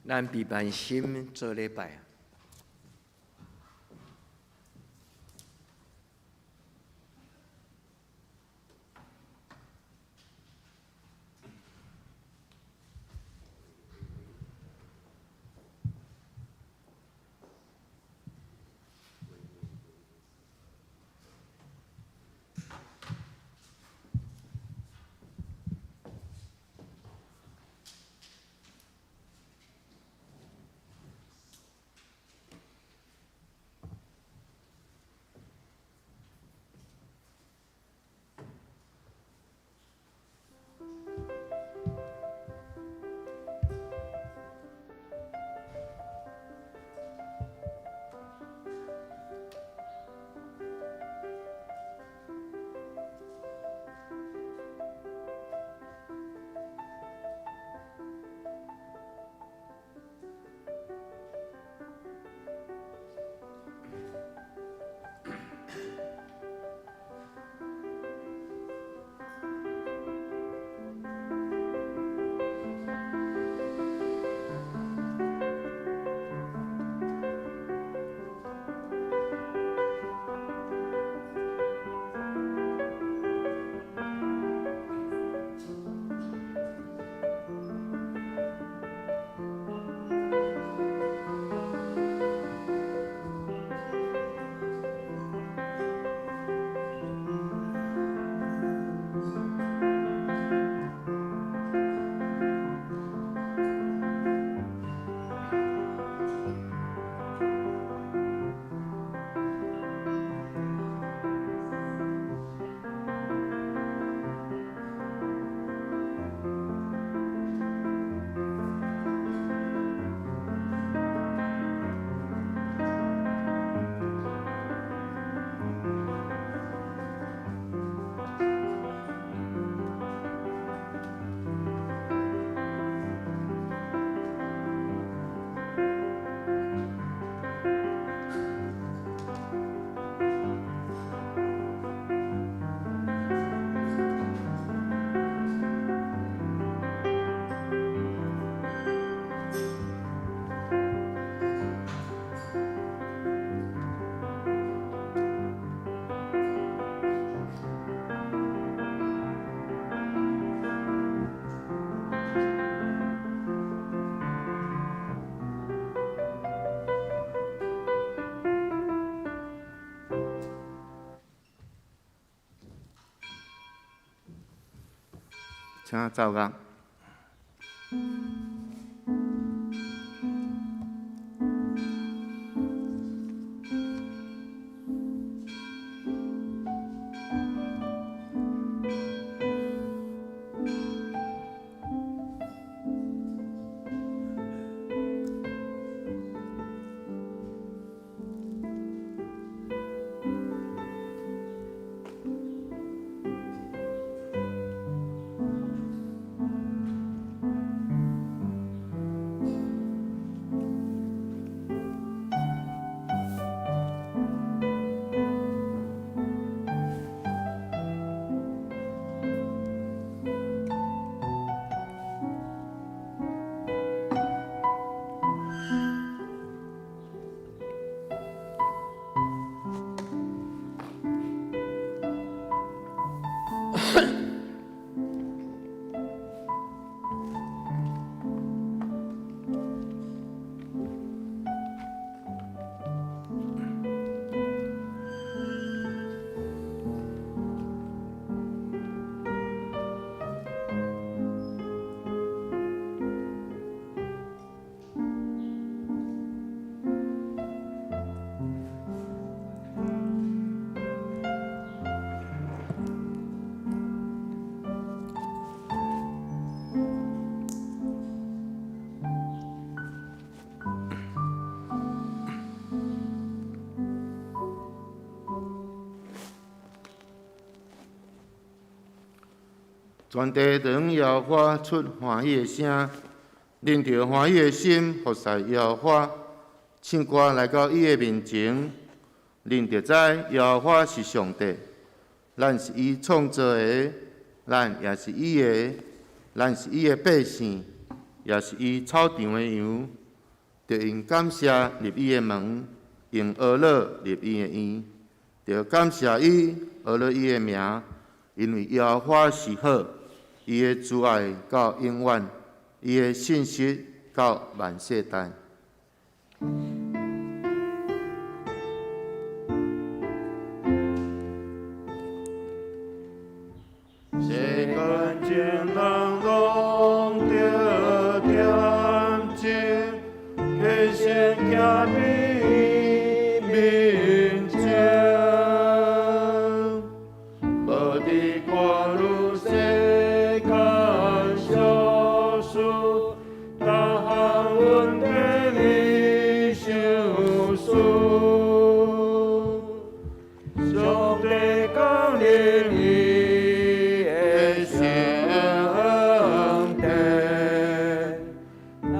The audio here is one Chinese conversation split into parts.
咱备办心做礼拜。请走工。全地当耶和华出欢喜的声，领着欢喜的心服侍耶和华，唱歌来到伊的面前，领着知耶和华是上帝，咱是伊创造的，咱也是伊的，咱是伊的百姓，也是伊草场的羊。就用感谢入伊的门，用呵乐入伊的院，就感谢伊，呵乐伊的名，因为耶和华是好，伊的慈爱到永远，伊的信实到万世代。世间情人拢着点睛，起身行你面前，无伫看愈世间小事，逐项阮替你想思。上帝降临伊的圣殿，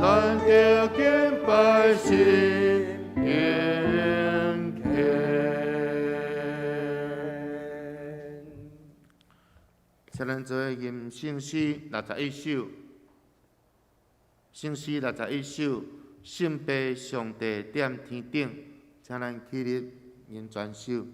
咱着敬拜心敬虔。请咱做吟圣诗61首，圣诗61首，圣父上帝踮天顶，请咱起立吟全首。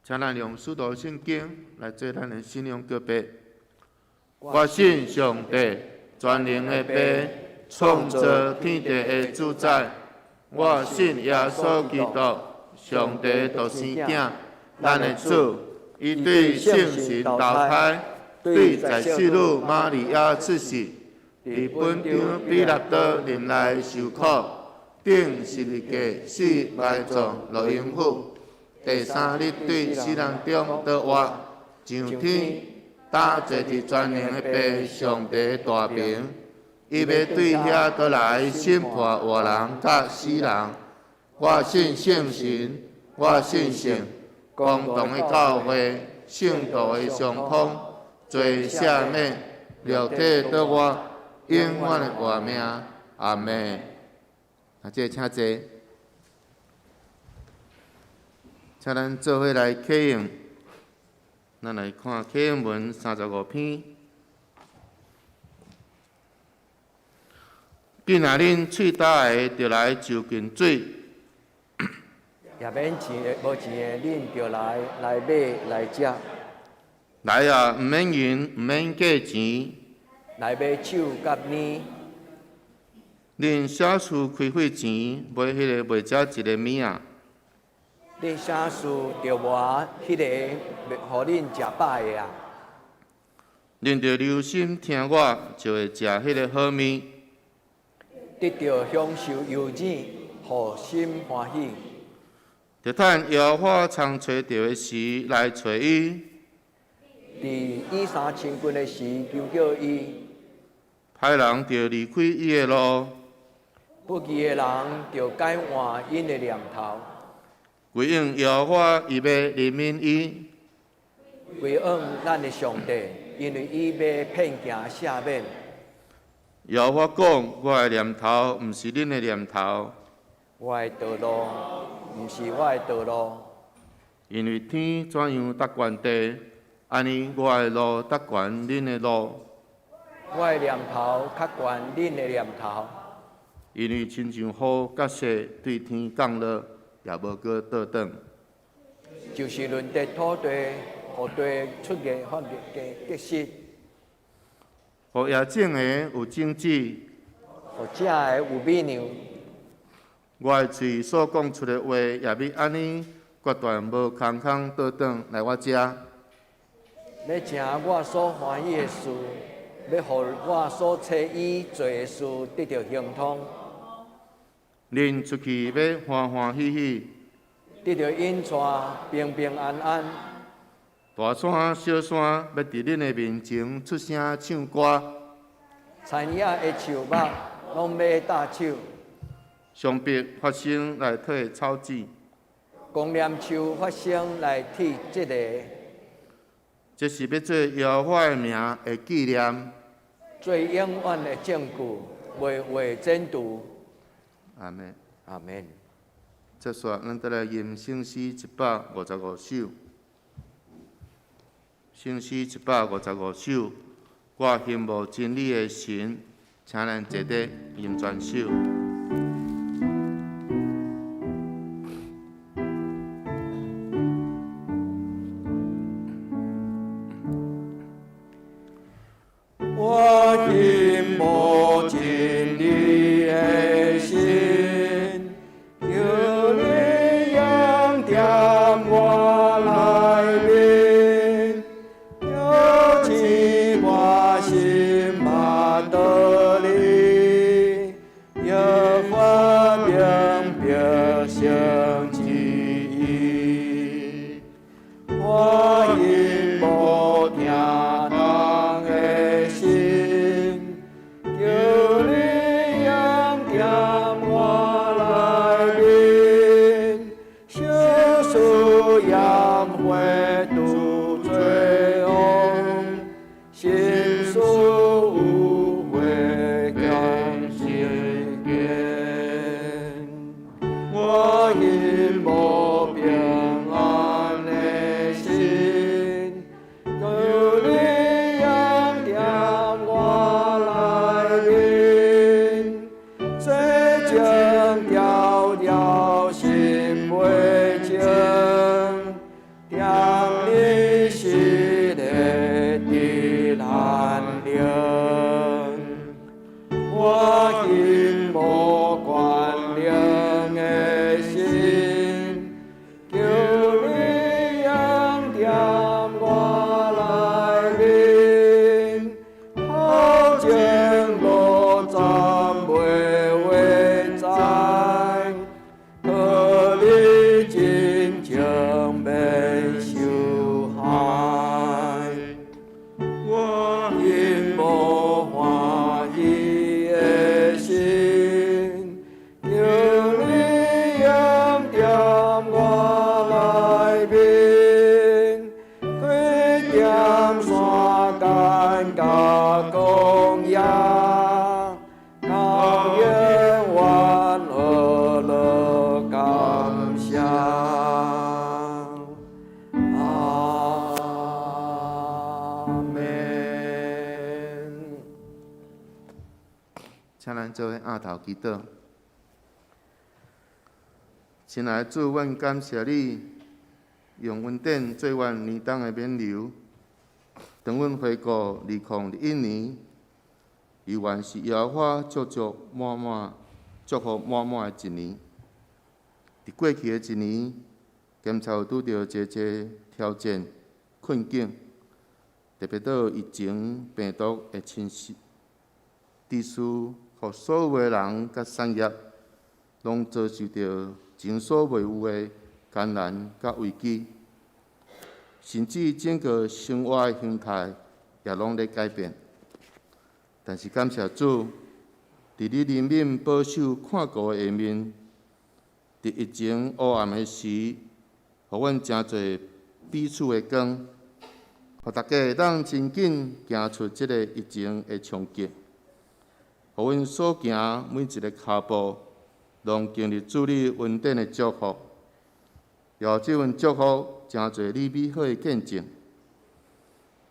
请咱用使徒圣经来做咱的信仰告白。我信上帝，全能的爸，创造天地的主宰。我信耶稣基督，上帝独生囝，咱的主。伊对圣神投胎，对在世女玛利亚出世，伫本场比勒多林内受苦，顶十字架死埋葬落阴府。第三日对死人中倒活，上天打坐伫全能的爸上帝大名，伊要对遐倒来审判活人甲死人。我信圣神，我信圣，公同的教会，圣道的上通，罪赦免，肉体倒活，永远的活命。阿门。啊，这请坐。请咱做伙来启用咱来看启文35篇。今仔恁喙焦的，就来就近水；也免钱的，无钱的，恁就来买来食，来啊，毋免银，毋免价钱。来买手甲呢。恁社厝开会钱，买迄个袂食一个物啊。恁啥事着无迄个，互恁食饱的啊。恁着留心听我，就会食迄个好物。得到享受悠然，互心欢喜。着趁耶和华常找着的时来找伊，伫以三千军的时求叫伊，歹人着离开伊的路，不义的人着改换因的念头，归应耶和华，伊要怜悯伊。归恩咱的上帝，因为伊要骗行赦免。耶和华讲：我的念头毋是恁的念头，我的道路，毋是我的道路。因为天怎样搭悬地，安尼我的路搭悬恁的路。我的念头较悬恁的念头，因为亲像雨甲雪对天降落，也无搁倒转。就是轮得土地，互地出现发结实，互野种的有种子，互正的有美娘。我的嘴所讲出的话，也要安尼决断无空空倒转来我遮。要成我所欢喜的事，要互我所找伊做的事得到亨通，恁出去要欢欢喜喜，得到引带平平安安。大山小山要伫恁的面前出声唱歌。田野的树木拢要搭手，上壁发声来替草籽，公念树发声来替这个，这是要做耶和华的名的纪念。最永远的证据，袂为真途。阿门。阿门。接续，咱再来吟圣诗155首。圣诗155首，我羡慕真理的神，请咱坐地吟全首。我羡慕真理的神，求你扬点我内面，摇起我心马道理，要发明表现记忆。我羡慕听堂的心，求你扬点我内面，小事也会度罪恶，心事有会感心间。我羡慕平安的心，求你扬点我内面，这情条条心袂静，点你是的的难灵。我羡慕关灵的心，求你扬点我内面，好情路暂袂会知，可你真情免受害。我羡慕欢喜的心，求你扬点我内面，对点山间甲公爷，到永远乐乐感谢。阿门。请咱做伙压头祈祷。亲爱的主，阮感谢你，用恩典做阮年冬的冕旒。当阮回顾2021年，伊原是耶和华祝福满满的一年。伫过去的一年，检查有拄着一挑战、困境，特别到疫情病毒的侵袭，致使互所有的人甲产业拢遭受到前所未有的艰难甲危机，甚至整个生活的形态也拢在改变。但是感谢主，伫你怜悯保守看顾的下面，伫疫情黑暗的时，互阮真侪彼此的光，互大家会当真紧行出即个疫情的冲击，互阮所行每一个脚步，拢经历主你恩典的祝福，也即份祝福真侪你美好的见证。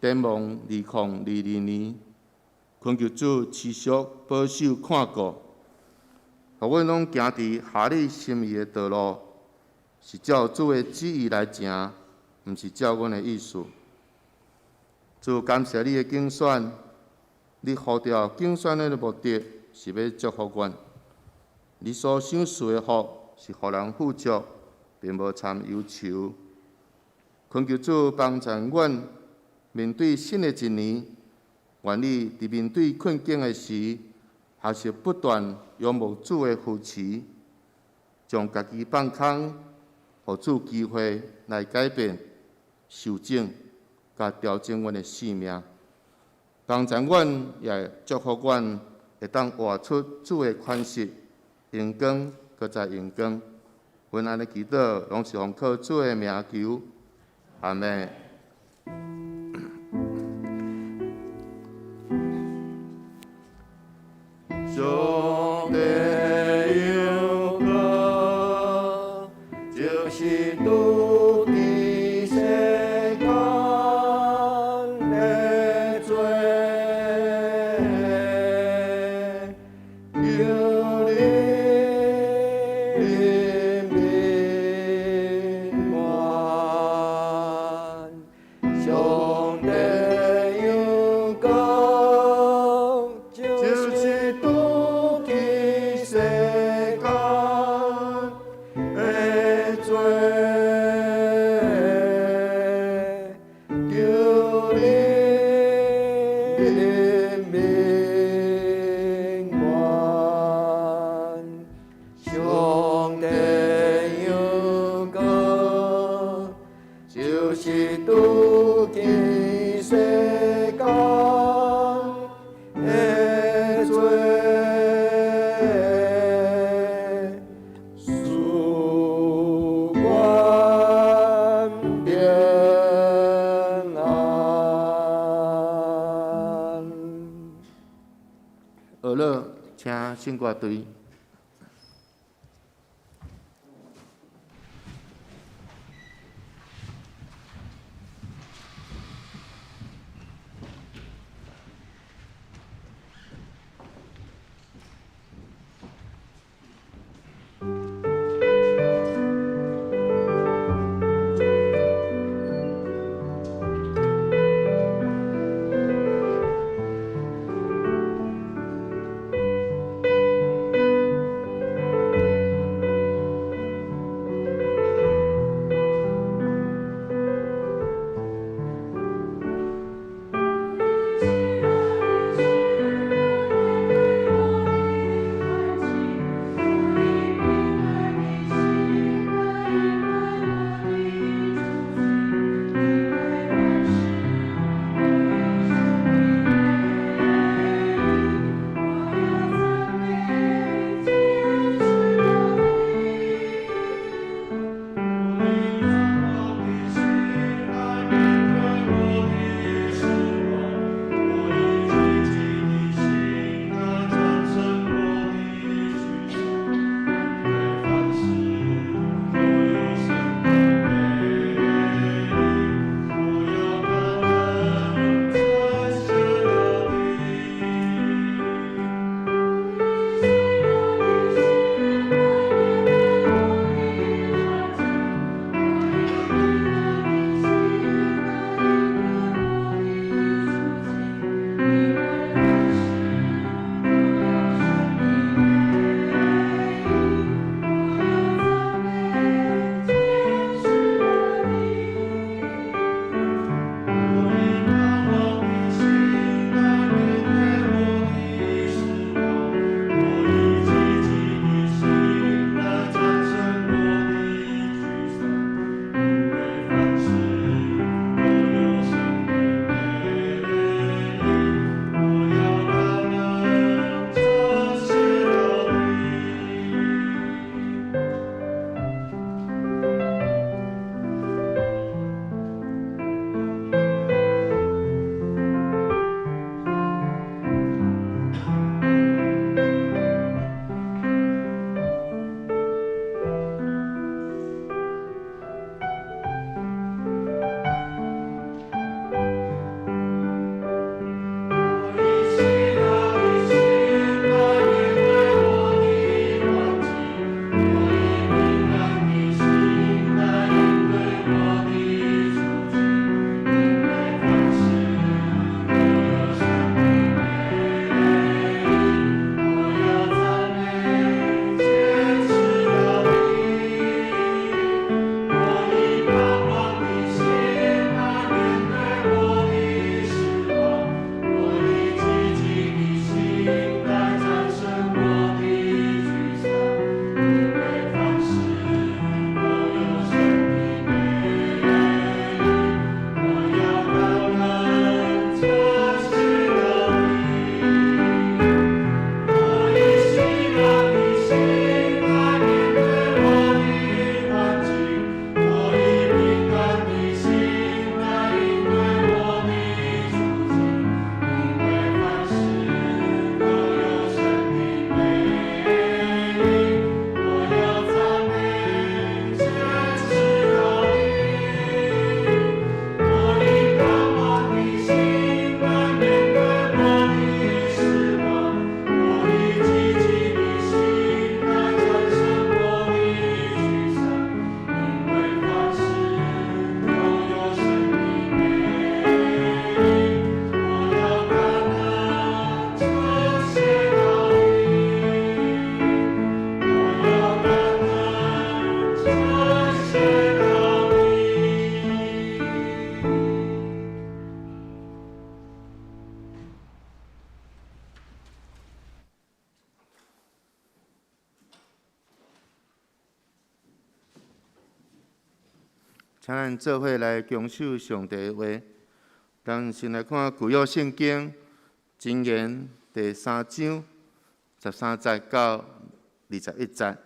展望2022年，恳求主持续保守看顾，互阮拢行伫合你心意的道路，是照主的旨意来行，毋是照阮的意思。主感谢你的竞选，你呼召竞选的目的是要祝福阮。你所赏赐的福是互人富足，并无掺忧愁。恳求主帮助阮面对新的一年，愿你伫面对困境的时，还是不断仰慕主的扶持，将家己放空，互主机会来改变、修正、甲调整阮的性命。帮助阮，也祝福阮会当活出主的款式。荣光，搁再荣光。阮安尼祈祷，拢是奉靠主的名求。阿门。上帝有歌，就是拄伫世间的罪，求你怜悯我。上帝有歌，就是拄起世间的罪，求你怜悯我。上帝有歌，就是拄起世间的罪，使阮平安。学乐，请圣歌队。请咱做伙来恭守上帝的话。咱先来看旧约圣经箴言第3章13节到21节。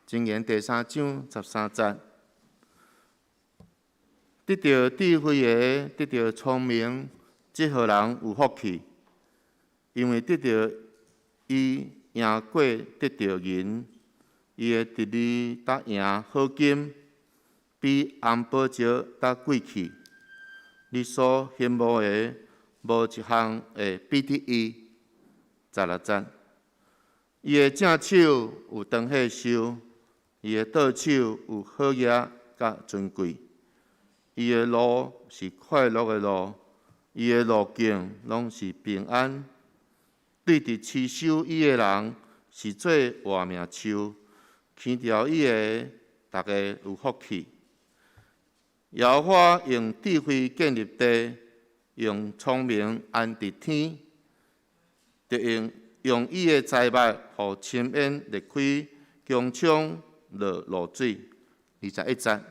箴言第3章13节，得到智慧的，得到聪明，这号人有福气，因为得到伊赢过得到银，伊的直利得赢好金，比红宝石得贵气。你所羡慕的，无一项会比得伊。16节，伊的正手有长岁寿，伊的倒手有好业甲尊贵。伊的路是快乐的路，伊的路径拢是平安。对伫持守伊的人是做活命树，牵条伊的，大家有福气。耶和华用智慧建立地，用聪明安伫天，就用伊的财物，互深渊裂开，强冲落露水。21节，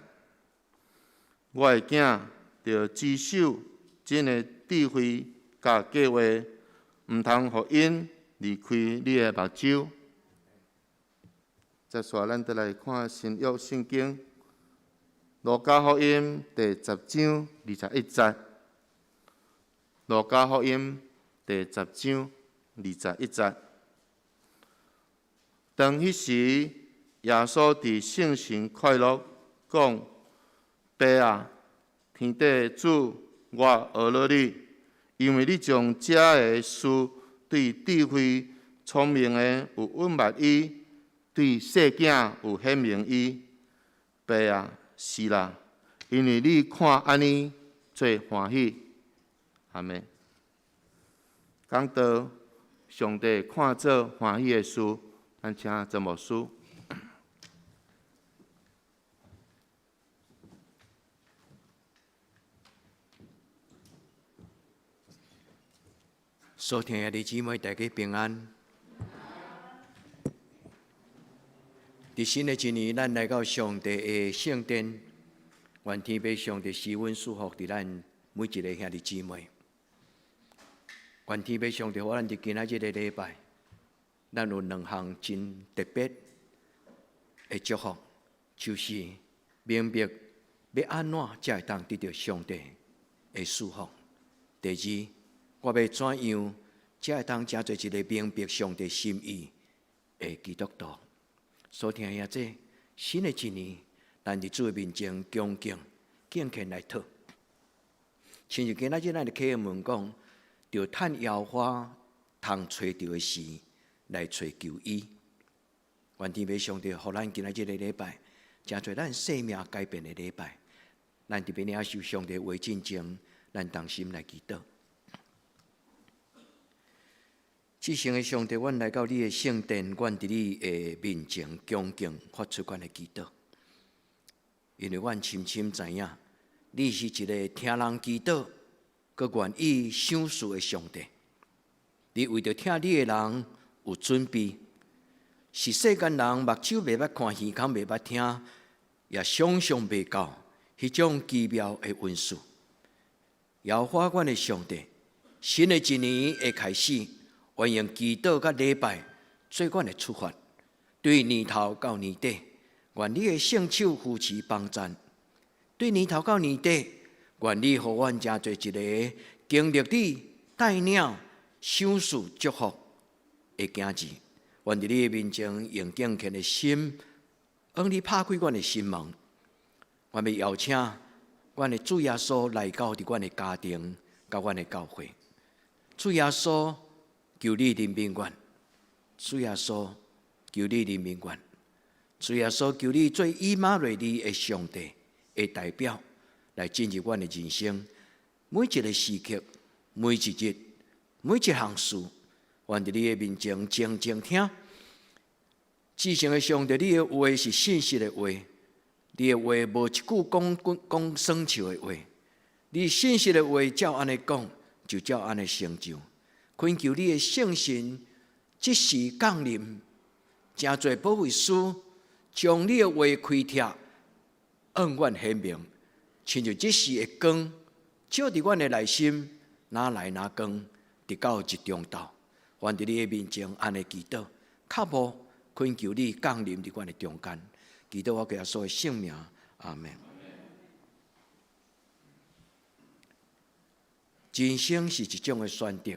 我的囝着持守真的智慧甲计划，毋通互因离开你的目睭。接下咱就来看新约圣经。路加福音第10章21节，路加福音第10章21节。当迄时，耶稣伫圣神快乐讲：“爸啊，天地主，我学了你，因为你将这个事对智慧聪明的有隐密伊，对细囝有显明伊。爸啊！”是啦，因为你看安尼最欢喜。阿们。讲到上帝看做欢喜的事，咱请曾牧师。所听的弟姊妹，大家平安。伫新的一年，咱来到上帝的圣殿，愿天父上帝施恩祝福伫咱每一个兄弟姊妹。愿天父上帝互咱伫今仔日的礼拜，咱有2项真特别的祝福，就是明白要安怎才会当得到上帝的祝福。第二，我要怎样才会当成做一个明白上帝心意的基督徒？所听兄这新的一年，咱伫主的面前恭敬虔来讨。亲像今仔日咱的启问讲，着趁摇花通找到的时，来找求伊。愿天父上帝，互咱今仔日的礼拜，成做咱生命改变的礼拜。咱伫边领受上帝话进前，咱同心来祈祷。至圣的上帝，阮来到你的圣殿，阮伫你的面前恭敬发出阮的祈祷，因为阮深深知影，你是一个听人祈祷，佮愿意赏赐的上帝。你为着听你的人有准备，是世间人目睭袂捌看，耳孔袂捌听，也想象袂到迄种奇妙的恩赐。摇花阮的上帝，新的一年的开始。愿用祈祷甲礼拜做阮的出发，对年头到年底，愿你的圣手扶持帮赞；对年头到年底，愿你互阮成做一个经历你带领、赏赐、祝福的行子。愿伫你的面前用敬虔的心，向你拍开阮的心门。我要邀请阮的主耶稣来到伫阮的家庭，甲阮的教会。主耶稣。求你怜悯阮，主耶稣，求你怜悯阮，主耶稣，求你做以马内利的上帝的代表，来进入阮的人生每一个时刻、每一日、每一项事，愿伫你的面前静静听。至圣的上帝，你的话是信实的话，你的话无一句讲耍笑的话，你信实的话照安尼讲，就照安尼成就。恳求你的圣神即时降临，真侪保惠师将你的话开帖，恩怨显明，亲像即时的光，照伫阮的内心，哪来哪光，直到一中道。愿伫你的面前安尼祈祷，靠无恳求你降临伫阮的中间，祈祷我给耶稣的圣名，阿门。人生是一种的选择，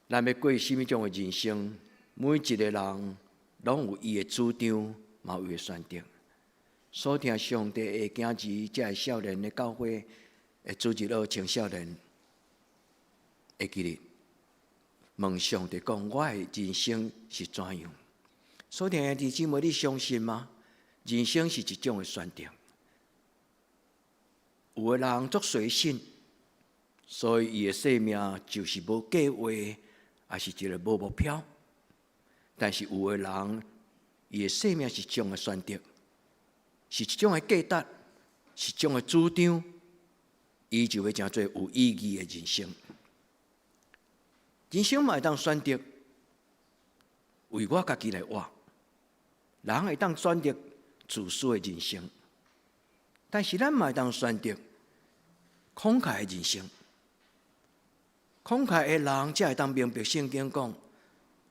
咱要过什么种的人生？每一个人拢有伊的主张，嘛有伊的选择。所听上帝的囝儿，这个少年的教会的主日学青少年的纪日，问上帝讲：我的人生是怎样？所听兄弟姊妹，你相信吗？人生是一种的选择。有的人作随性。所以，伊的生命就是无计划，也是一个无目标。但是，有的人，伊的生命是一种的选择，是一种的价值，是一种的主张，伊就会成做有意义的人生。人生嘛会当选择为我家己来活，人会当选择自私的人生，但是咱嘛会当选择慷慨的人生。慷慨的人，才会当明白圣经讲：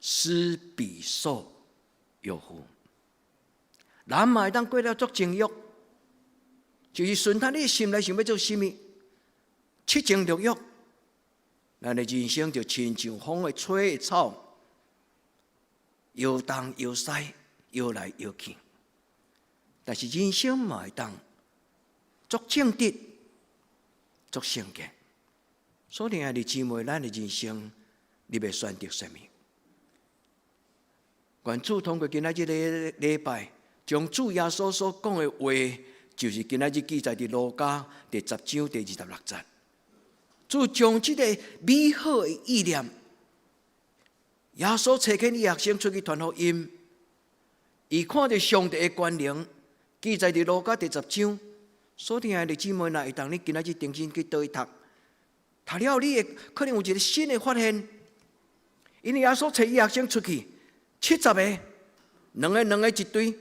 施比受有福。人嘛会当过了足情欲，就是顺他你的心内想要做什么，七情六欲，咱的人生就亲像风的吹的草，摇东摇西，摇来摇去。但是人生嘛会当足正直，足圣洁。所以，兄弟姊妹，咱的人生，你要选择什么？愿主通过今仔日的礼拜，将主耶稣所讲的话，就是今仔日记载伫路加第10章第26节。主将这个美好的意念，耶稣差遣伊学生出去传福音，伊看到上帝的权能，记载伫路加第10章。所以，兄弟姊妹，若会当你今仔日定心去倒去读。读了，你会可能有一个新的发现，因为耶稣找伊学生出去70个，两个一堆。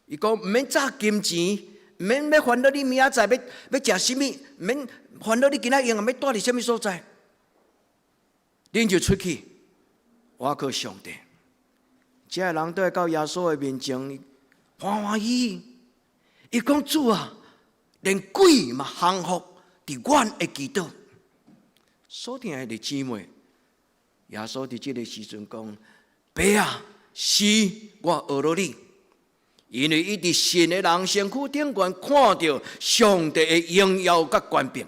伊讲毋免砸金钱，毋免要烦恼你明仔载要食什么，毋免烦恼你今仔用要住伫什么所在。恁就出去，我靠上帝。这个人都会到耶稣的面前，欢欢喜喜。伊讲主啊，连鬼嘛降服伫阮的祈祷。所听的姊妹，耶稣伫这个时阵讲：“爸啊，是我学了你，因为伊伫信的人身躯顶悬看到上帝的荣耀甲权柄。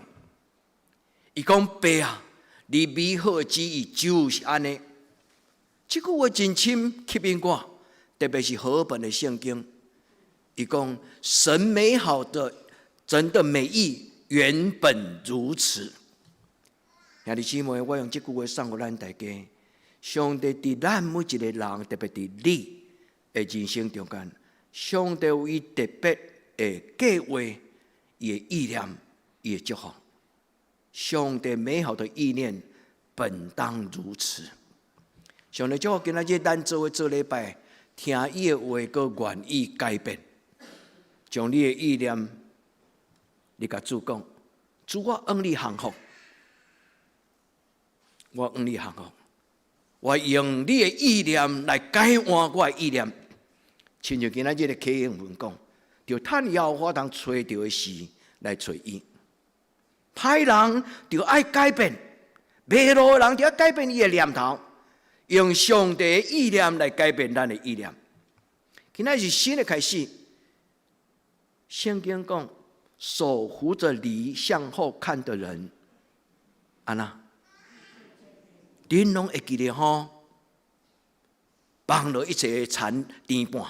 伊讲：爸啊，你美好的旨意就是安尼。”这句话真深吸引我，特别是和本的圣经。伊讲：神美好的真的美意原本如此。兄弟姊妹，我用这句话送给咱大家：上帝伫咱每一个人，特别伫你的人生中间，上帝有伊特别的计划、伊的意念、伊的祝福。上帝美好的意念本当如此。上帝祝福今仔日咱做礼拜，听伊的话，佮愿意改变，将你的意念，你甲主讲，主我愿你幸福。我愿你幸福，我用你的意念来改换我的意念。亲像今仔日的启应文讲，就趁耶和华通找到的事来找伊。歹人就爱改变，迷路的人就要改变伊的念头，用上帝的意念来改变咱的意念。今仔是新的开始。圣经讲，手扶着犁向后看的人，安那？恁拢会记得吼，放了一切田半，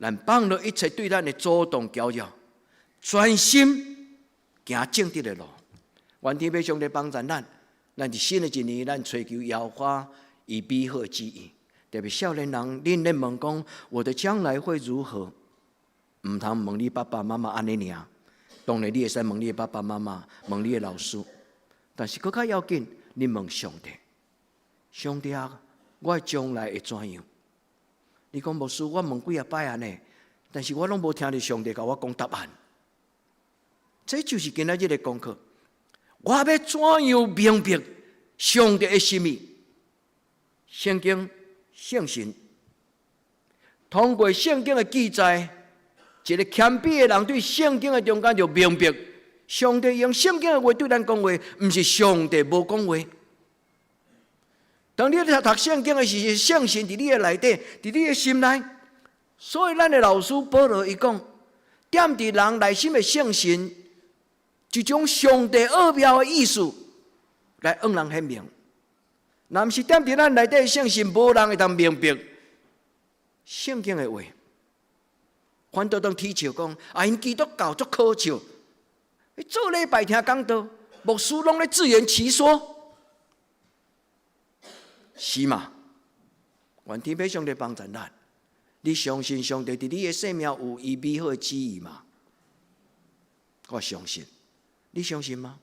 咱放了一切对咱的主动搅扰，专心行正直的路。愿天父上帝帮助咱，咱伫新的一年，咱追求耶和华以美好之意。特别少年人，恁咧问讲，我的将来会如何？唔通问你爸爸妈妈安尼尔，当然你会使问你的爸爸妈妈，问你的老师，但是更加要紧。你问上帝，上帝啊，我将来会怎样？你讲牧师，我问几啊摆安尼，但是我拢无听到上帝甲我讲答案。这就是今仔日的功课。我要怎样明白上帝的心意？圣经圣神通过圣经的记载，一个谦卑的人对圣经的中间就明白，上帝用圣经的话对咱讲话，不是上帝无讲话。当你在读圣经的时候，圣神在你的内底，在你的心内。所以咱的老师保罗伊讲，点伫人内心的圣神，一种上帝奥妙的意思来让人显明。若不是点伫咱内底的圣神，无人会当明白圣经的话。反倒当提笑讲，因基督教足可笑，做礼拜听讲道，牧师拢咧自圆其说，是嘛？愿天父上帝帮助咱。你相信上帝伫你的生命有伊美好的旨意吗？我相信。你相信吗？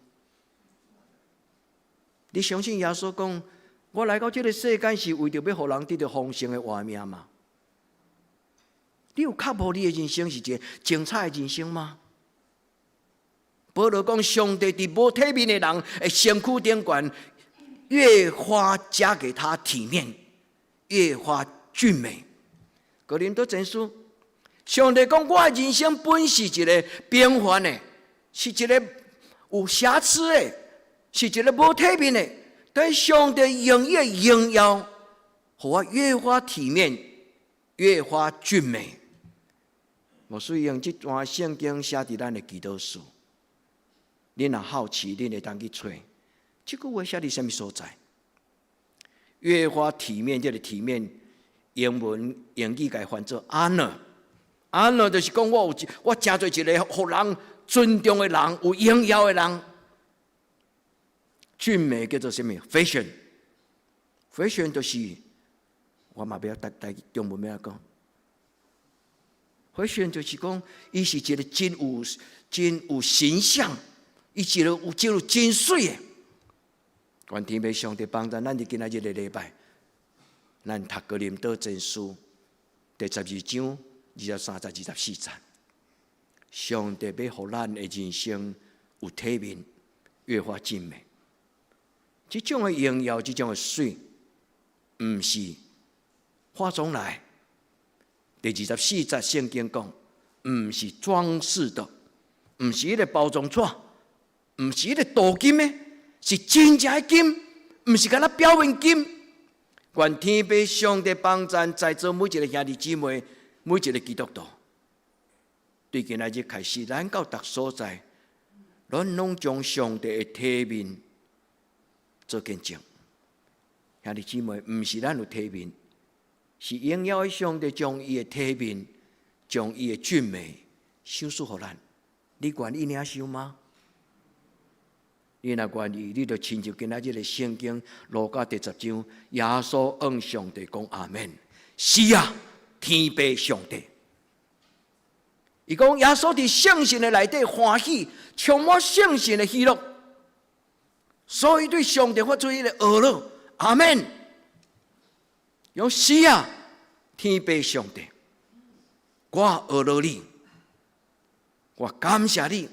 你相信耶稣讲，我来到这个世间是为着要互人得到丰盛的活命吗？你有确保你的人生是一个精彩的人生吗？保罗讲，上帝伫无体面的人的身躯顶悬，越发加给他体面，越发俊美。哥林多前书，上帝讲，我的人生本是一个平凡的，是一个有瑕疵的，是一个无体面的。但上帝用伊的荣耀，让我越发体面，越发俊美。我所以用这段圣经写伫咱的祈祷书，恁若好奇，恁会当去找。这句话写伫什么所在？越发体面，这个体面。英语改翻做 honor，honor 就是讲我真做一个互人尊重的人，有荣耀的人。俊美叫做什么 ？fashion 就是我嘛不要带中文要讲 ，fashion 就是讲，伊是一个真有形象，伊一个有真水的。愿天父上帝帮助咱伫今仔日的礼拜。咱读哥林多前书第12章23节24节，上帝要互咱的人生有体面，越发俊美。这种的荣耀，这种的水，不是化妆来。第24节圣经讲，不是装饰的，不是迄个包装纸，不是迄个镀金的，是真正的金，不是干那表面金。愿天父上帝帮助在座每一个兄弟姊妹，每一个基督徒，对今仔日开始，咱到逐所在，咱拢将上帝的体面做见证。兄弟姊妹，不是咱有体面，是荣耀的上帝将伊的体面，将伊的俊美赏赐予咱。你愿意领受吗？你若愿意，你就亲像今仔日的圣经路加第10章，耶稣向上帝讲阿门。是啊，天父上帝。伊讲耶稣伫圣神的内底欢喜，充满圣神的喜乐，所以对上帝发出一个俄乐，阿门。用是啊，天父上帝，我俄乐你，我感谢你。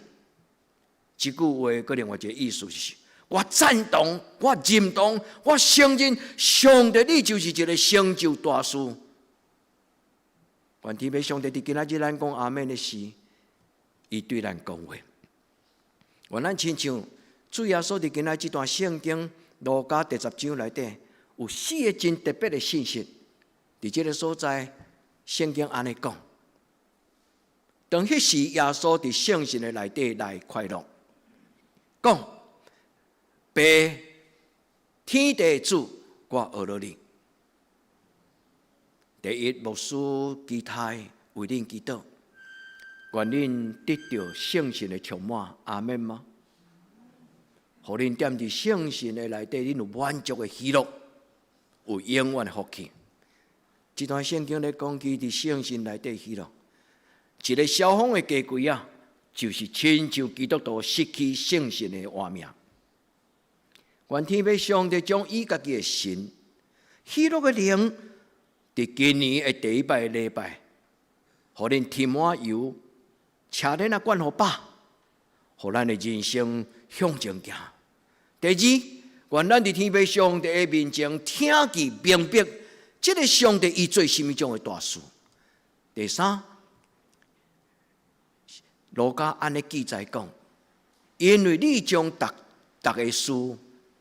这句话，个另外一个意思是：我赞同，我认同，我承认，上帝你就是一个成就大事。愿天父上帝伫今仔日咱讲阿门的时，伊对咱讲话。愿咱亲像主耶稣伫今仔这段圣经路加第10章内底，有4个真特别的信息。伫这个所在，圣经安尼讲：当迄时，耶稣伫圣神的内底来快乐。讲，爸，天地主，我学了你。第一，牧师期待为恁祈祷，愿恁得到圣神的充满，阿门吗？互恁踮伫圣神的内底，恁有满足的喜乐，有永远的福气。这段圣经咧讲起伫圣神内底喜乐，一个消防的家规啊。就是亲像基督徒失去圣神的活命。愿天父上帝将伊家己的神、喜乐的灵，伫今年的第一摆礼拜，互恁添满油，车恁啊灌互饱，互咱的人生向前行。第二，愿咱伫天父上帝的面前听其明白，这个上帝伊做什么种的大事。第三，路加安尼记载讲，因为你将逐个事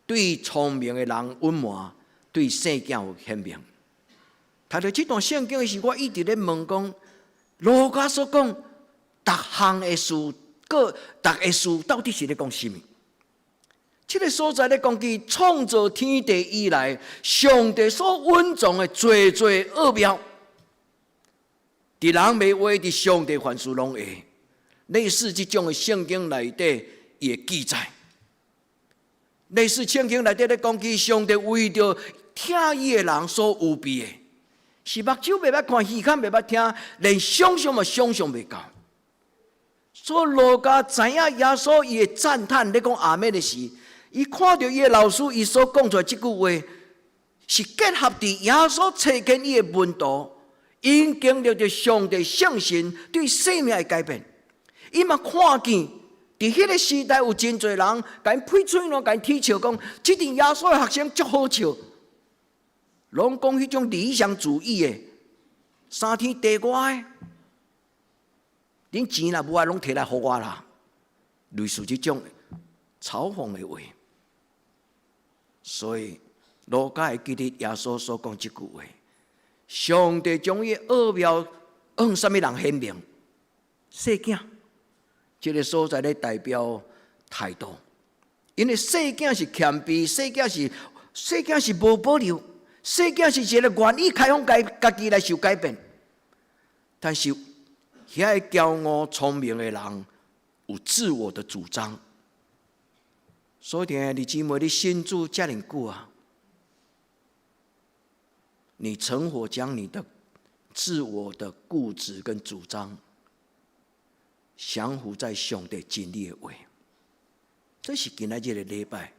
对聪明的人隐瞒，对圣囝有显明。读到这段圣经的时候，我一直咧问讲，路加所讲逐项的事，各逐个事到底是咧讲什么？这个所在咧讲，其创造天地以来，上帝所蕴藏的最奥妙，伫人未话，伫上帝凡事拢会。类似这种的圣经内底也记载，类似圣经内底咧讲，其上帝为着听伊的人所有备的，是目睭袂捌看，耳孔袂捌听，连想象嘛想象袂到。所以路加知影耶稣伊的赞叹咧讲阿们的时，伊看到伊的老师伊所讲出来这句话，是结合伫耶稣册见伊的门徒，因经历着上帝圣神对生命的改变。伊嘛看见，伫迄个时代有真侪人，甲因呸嘴咯，甲因踢笑，讲即阵耶稣的学生足好笑，拢讲迄种理想主义的，三天地我的，恁钱若无爱，拢摕来互我啦，类似即种嘲讽的话。所以，路加会记得耶稣所讲即句话：上帝将伊奥妙向什么人显明？细囝。这个所在咧代表态度，因为细囝是谦卑，细囝是无保留，细囝是一个愿意开放家己来受改变。但是，遐个骄傲聪明的人有自我的主张。所以，你姊妹，你信主遮尔久啊，你成否将你的自我的固执跟主张降服在上帝真理的话，这是今仔日的礼拜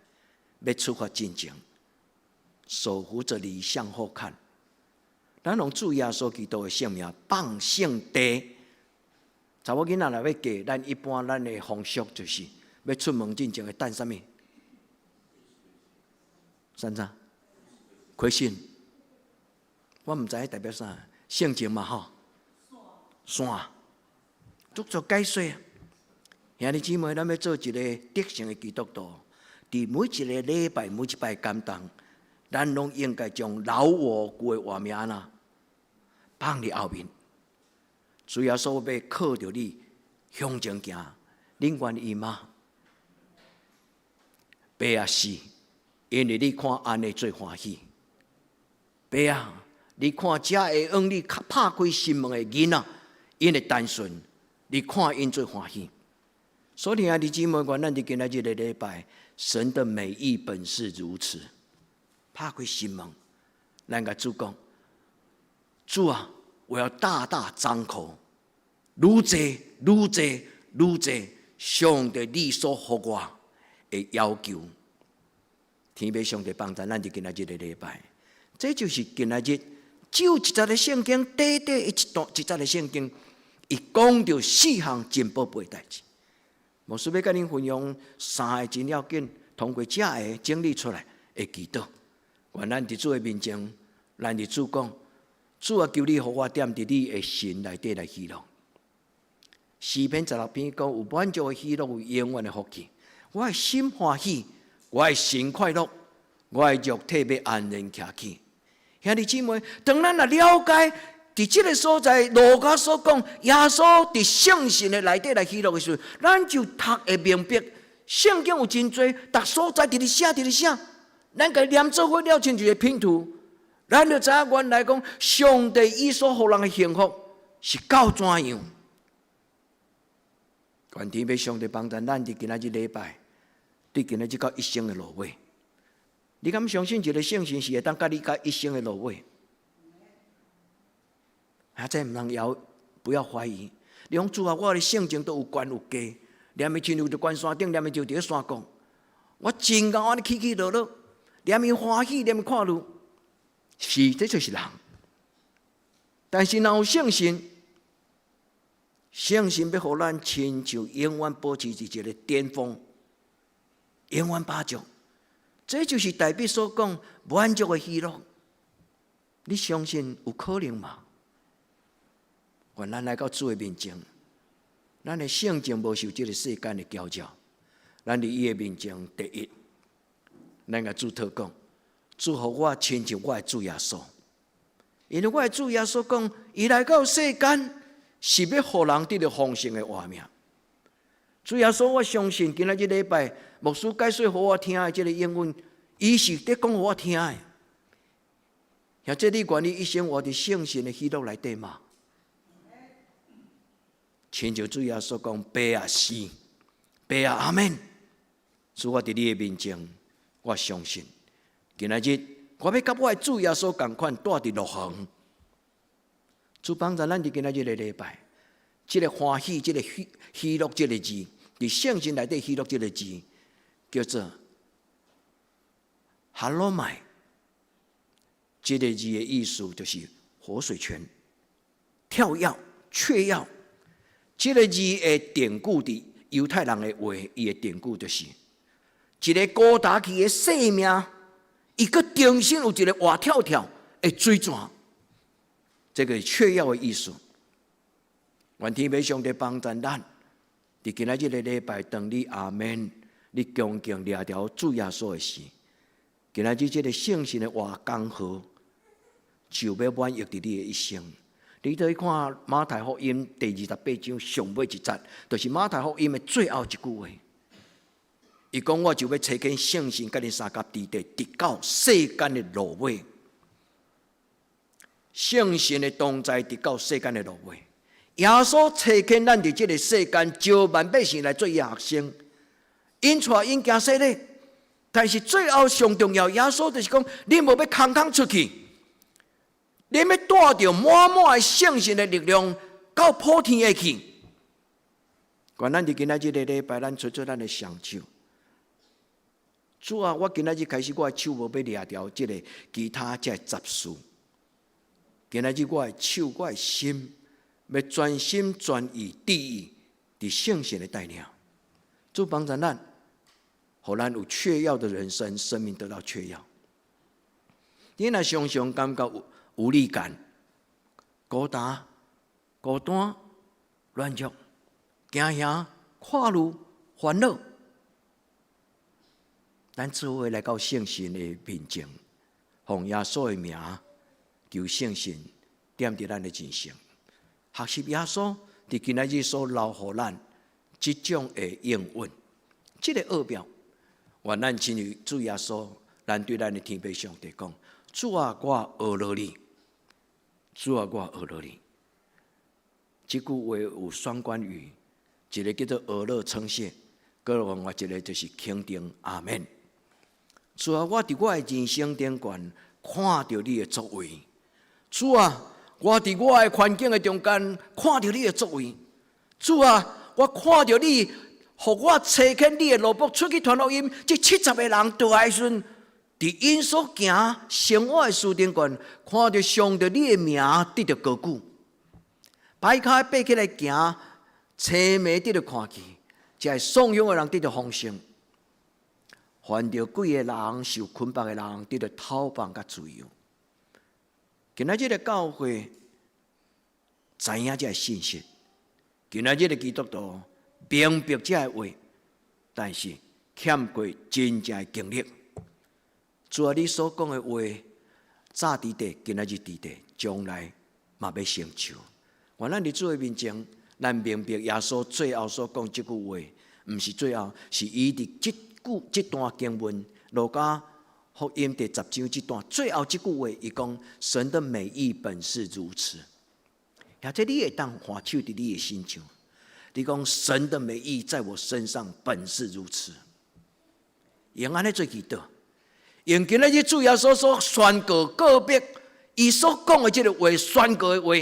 要出发进前，守护着理想好看。咱用主耶稣基督的性命放圣地。查某囡仔若要嫁，咱一般咱的风俗就是要出门进前会等什么？啥？开信。我毋知代表啥，圣经嘛吼。线。足解说啊！兄弟姊妹，咱要做一个德行的基督徒，伫每一个礼拜、每一摆感动，咱拢应该将老我旧的画面呐放伫后面。主要说要靠着你向前行，恁愿意吗？爸也是，因为你看安尼最欢喜。爸啊，你看这会用你拍开心门的囡仔，因为单纯。你看因最欢喜，所以兄弟姊妹，咱伫今仔日的礼拜，神的美意本是如此。拍开心门，咱甲主讲：主啊，我要大大张口，愈济，上帝你所予我的要求。天父上帝帮助咱伫今仔日的礼拜，这就是今仔日只有一节的圣经，短一节的圣经。伊讲到4项真宝贝的代志，牧师要甲恁分享3个真要紧，通过这个整理出来的祈祷。愿咱伫主的面前，咱伫主讲，主啊，求你予我踮伫你的心内底来喜乐。诗篇16篇讲，有满足的喜乐，有永远的福气。我的心欢喜，我的心快乐，我的肉体要安然徛起。兄弟姊妹，当咱来了解。伫这个所在，路加所讲，耶稣伫圣神的内底来喜乐的时候，咱就读会明白。圣经有真多，逐所在伫咧写，咱甲念做伙了，亲像一个拼图，咱就知影原来讲，上帝伊所予人的幸福是到怎样。愿天父上帝帮助咱伫今仔日礼拜，对今仔日到一生的路尾。你敢相信一个圣神是会当甲你到一生的路尾？这唔通不要怀疑。你讲主啊，我的圣经都有悬有低，念伊亲像伫悬山顶，念伊就伫咧山讲，我真够安尼起落落，念伊欢喜，念伊看路，是这就是人。但是若有圣神，信心要互咱亲像永远保持伫一个巅峰，永远把握。这就是大卫所讲满足的喜乐。你相信有可能吗？愿咱来到主的面前，咱的性情无受这个世间的搅扰，咱伫伊的面前第一，咱甲主祷讲，主互我亲像我的主耶稣，因为我的主耶稣讲，伊来到世间是要互人得到丰盛的活命。主耶稣，我相信今仔日礼拜牧师解说互我听的这个英文，伊是伫讲互我听的。或者你愿意一生活伫圣神的喜乐内底吗？亲像主耶稣讲：“悲啊是，悲啊阿门。”主，我伫你的面前，我相信今仔日我要甲我的主耶稣同款，住伫乐园。主帮助咱伫今仔日的礼拜，这个欢喜、这个喜乐这个字，伫圣经内底喜乐这个字，叫做哈罗麦。这个字的意思就是活水泉、跳跃、雀跃。这个字的典故伫犹太人的话，伊的典故就是一个高大起的生命，伊个中心有一个活跳跳的水泉。这个雀跃的意思。愿天父上帝帮助咱，伫今仔日的礼拜，当你阿门，你恭敬掠条主耶稣的事。今仔日这个圣神的活刚好，就要满足伫你的一生。你可以看马太福音第28章上尾一节，就是马太福音的最后一句话。伊讲：“我就要找见圣神，甲你三甲地地，直到世间的落尾。圣神的同在，直到世间的落尾。耶稣找见咱伫这个世间，招万百姓来做伊学生，因带因行洗礼。但是最后上重要，耶稣就是讲：你无要空空出去。”你要带着满满的圣神的力量到普天下去。愿咱伫今仔日的礼拜，咱吹出咱的双手。主啊，我今仔日开始，我的手无要掠掉这个其他这杂事。今仔日我的手，我的心，要专心专意第一伫圣神的带领。主帮助咱，互咱有雀跃的人生，生命得到雀跃。你若常常感觉无力感、孤单、软弱、惊吓、跨路、烦恼，咱做伙来到圣神的面前，奉耶稣的名求圣神点伫咱的人生，学习耶稣伫今仔日所留予咱即种的应允，即个奥妙，愿咱亲像主耶稣，咱对咱的天父上帝讲：主啊，我学了你。主啊，我学了你。这句话有双关语，一个叫做学了称谢，另外一个就是肯定阿门。主啊，我伫我的人生顶悬看到你的作为。主啊，我伫我的环境的中间看到你的作为。主啊，我看到你，互我找见你的路谱出去传福音，这70个人倒来时阵。伫因所行生活的事顶悬，看到上帝你的名得到高举，摆脚爬起来行，青梅得到看见，才会丧勇的人得到丰盛，犯着鬼的人、受捆绑的人得到逃放甲自由。今仔日的教会知影这信息，今仔日的基督徒明白这话，但是欠过真正的经历。主啊，你所讲的话，早伫地，今仔日伫地，将来嘛要成就。愿咱伫主的面前，咱明白耶稣最后所讲这句话，毋是最后，是伊伫这段经文，路加福音第10章这段最后这句话，伊讲：神的美意本是如此。或者你会当欢手伫你的心上，你讲神的美意在我身上本是如此。用安尼做祈祷。用今仔日主耶稣所宣告告别，伊所讲的这个话，宣告的话，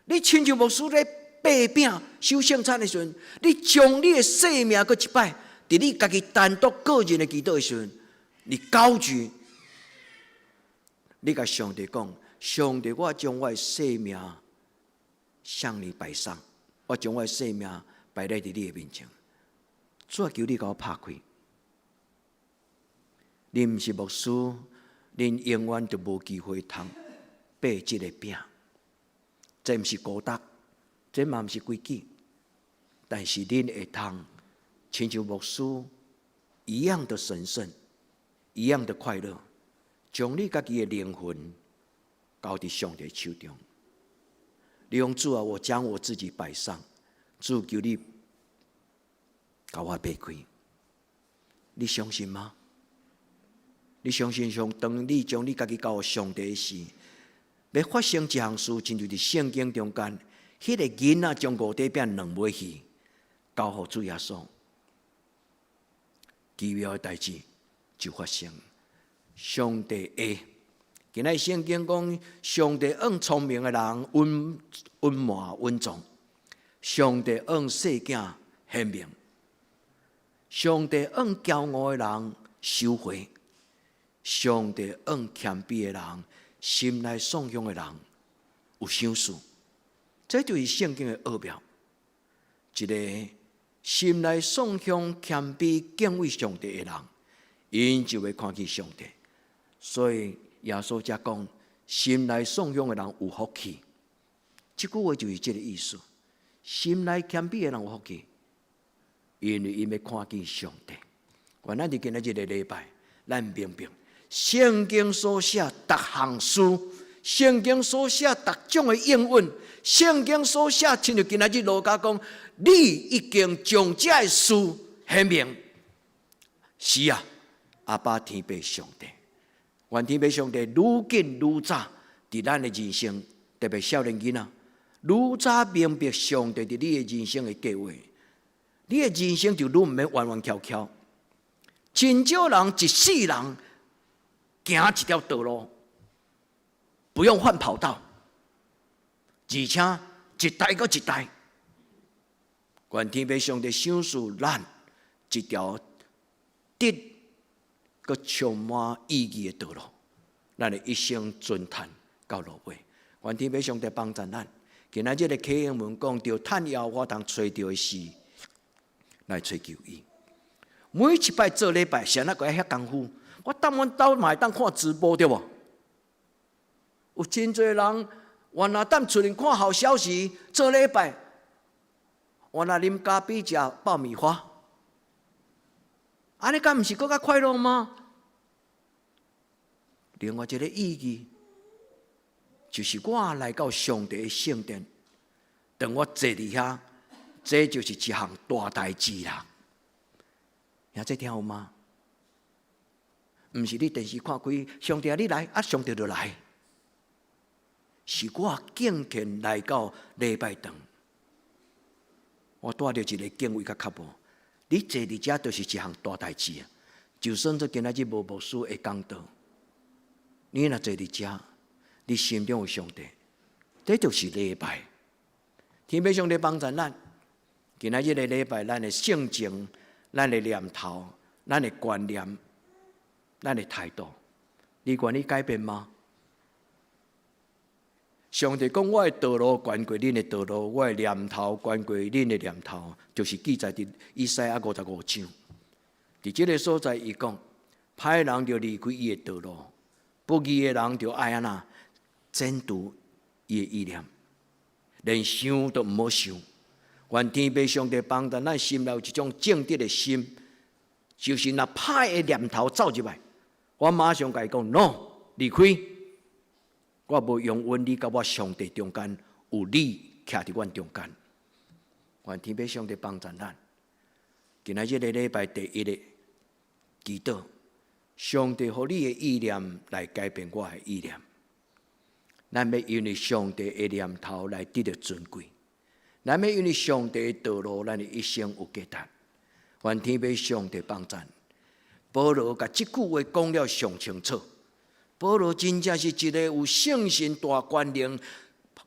你亲像牧师咧擘饼收圣餐的时阵，你将你的性命搁一摆，伫你家己单独个人的祈祷的时阵，你高举，你甲上帝讲：上帝，我将我的性命向你摆上，我将我的性命摆在你的面前，主求你给我拍开。你毋是牧师，恁永远就无机会通爬这个饼。这毋是高德，这嘛毋是规矩，但是恁会通亲像牧师一样的神圣，一样的快乐，将你家己的灵魂交伫上帝手中。你用主啊，我将我自己摆上，主求你甲我爬开。你相信吗？你相信上，当你将你家己交予上帝的时，要发生一项事，亲像伫圣经中间，迄个囡仔将5块饼2尾鱼交予主耶稣，奇妙的代志就发生。上帝会，今仔圣经讲，上帝恩聪明的人温满稳重，上帝恩细囝显明，上帝恩骄傲的人收回。上帝恩谦卑的人，心内颂扬的人有赏赐。这就是圣经的奥妙。一个心内颂扬、谦卑、敬畏上帝的人，因就会看见上帝。所以耶稣才讲：心内颂扬的人有福气。这句话就是这个意思。心内谦卑的人有福气，因为因要看见上帝。原来伫今仔日的礼拜，咱明白。圣经所写逐项事，圣经所写逐种的应允，圣经所写，亲像今仔日路加讲，你已经将这个事显明。是啊，阿爸天父上帝，愿天父上帝愈紧愈早，伫咱的人生，特别少年囡仔，愈早明白上帝伫你的人生的计划，你的人生就愈毋免弯弯翘翘。真少人一世人。行一条道路，不用换跑道，而且一代搁一代，愿天父上帝赏赐咱一条得搁充满意义的道路，咱的一生尊叹到落尾。愿天父上帝帮助咱。今仔日的启应文讲到，趁耶和华通找到的事来追求伊。每一摆做礼拜，谁那个遐功夫？我当阮兜嘛会当看直播对无？有真侪人原来当出来看好消息做礼拜，原来啉咖啡食爆米花，安尼敢毋是更较快乐吗？另外一个意义，就是我来到上帝的圣殿，当我坐伫遐，这就是一项大代志啦。听这听有吗？毋是你电视看开，上帝啊，你来，上帝就来。是我敬虔来到礼拜堂，我带着一个敬畏甲较无。你坐伫遮就是一项大代志啊！就算做今仔日无牧师会讲道，你若坐伫遮，你心中有上帝，这就是礼拜。天父上帝帮助咱，今仔日的礼拜，咱的性情、咱的念头、咱的观念。咱的态度，你愿意改变吗？上帝讲：我的道路悬过恁的道路，我的念头悬过恁的念头，就是记载伫以赛亚55章。伫这个所在，伊讲：歹人就离开伊的道路，不义的人就爱安那监督伊的意念，连想都毋好想。愿天父上帝帮助咱心内有一种正直的心，就是那歹的念头走入来。我马上甲伊讲 ，no， 离开！我无永远你甲我上帝中间，有你徛伫阮中间。愿天父上帝帮助咱。今仔日个礼拜第一个祈祷，上帝互你的意念来改变我的意念。咱要因为上帝的念头来得到尊贵，咱要因为上帝的道路，咱的一生有价值。愿天父上帝帮助。保罗甲这句话讲了上清楚。保罗真正是一个有圣神大权能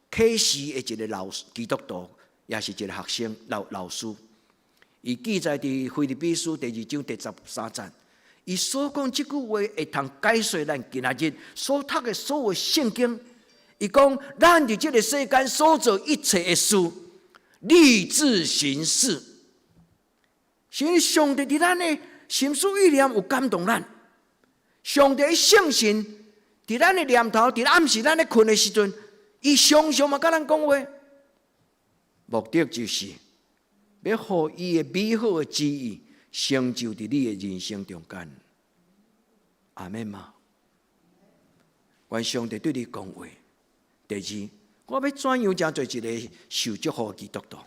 启示的一个老基督徒，也是一个学生老师。伊记载伫腓立比书第2章第13节，伊所讲这句话会通解说咱今仔日所读的所有圣经。伊讲，咱伫这个世间所做一切的事，立志行事。是上帝伫咱的心思意念有感动咱，上帝的圣神伫咱的念头，伫暗时咱咧困的时阵，伊常常嘛甲咱讲话，目的就是要互伊的美好的旨意成就伫你的人生中间。阿们嘛，愿上帝对你讲话。第二，我要怎样才做一个受祝福的基督徒？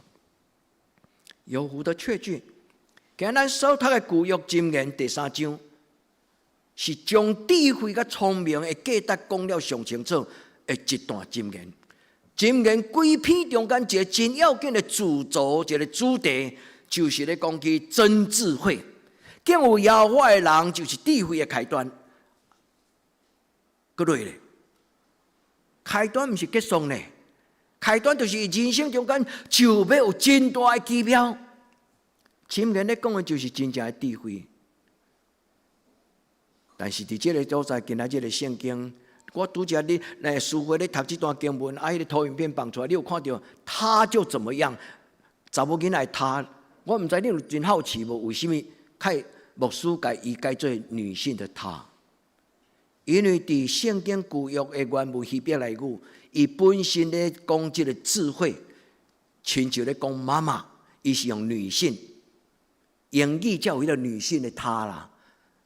有福的确据，今日咱所读的旧约箴言第3章，是将智慧甲聪明的价值讲了上清楚的一段箴言。箴言规篇中间一个真要紧的主轴，一个主题，就是咧讲起真智慧。敬有耶和华的人，就是智慧的开端。搁落咧，开端毋是结束呢，开端就是人生中间就要有真大的奇妙。箴言咧讲的就是真正的智慧。但是伫这个所在，今仔日的圣经，我拄则咧师父咧读这段经文，迄个投影片放出来，你有看到他就怎么样？查某囡仔他，我毋知你有真好奇无？为什么开牧师改伊改做女性的她？因为伫圣经旧约的原文希伯来语，伊本身咧讲即个智慧，亲像咧讲妈妈，伊是用女性，英语才有迄个女性的她啦。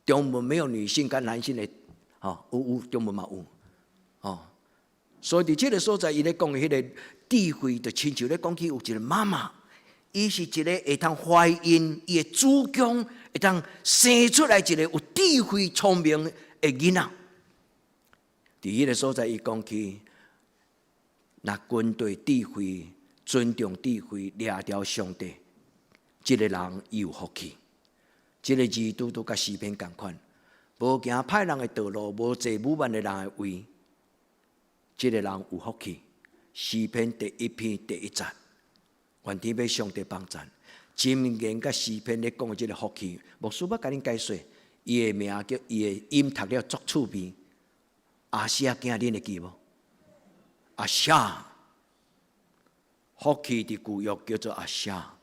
中文没有女性跟男性的，有中文嘛有，所以伫即个所在，伊咧讲的迄个智慧，就亲像咧讲起有一个妈妈，伊是一个会当怀孕，伊的子宫会当生出来一个有智慧、聪明的囡仔。伫迄个所在，伊讲起，若军队智慧、尊重智慧、掠条上帝，即个人有福气。即个字拄甲诗篇同款，无行歹人的道路，无坐侮慢的人的位，即个人有福气。诗篇第1篇第1节，愿天要上帝帮助。箴言甲诗篇咧讲的即个福气，牧师要甲恁解说，伊的名叫伊的音读了足趣味。阿夏囝恁会记无？阿夏，福气伫旧约叫做阿夏，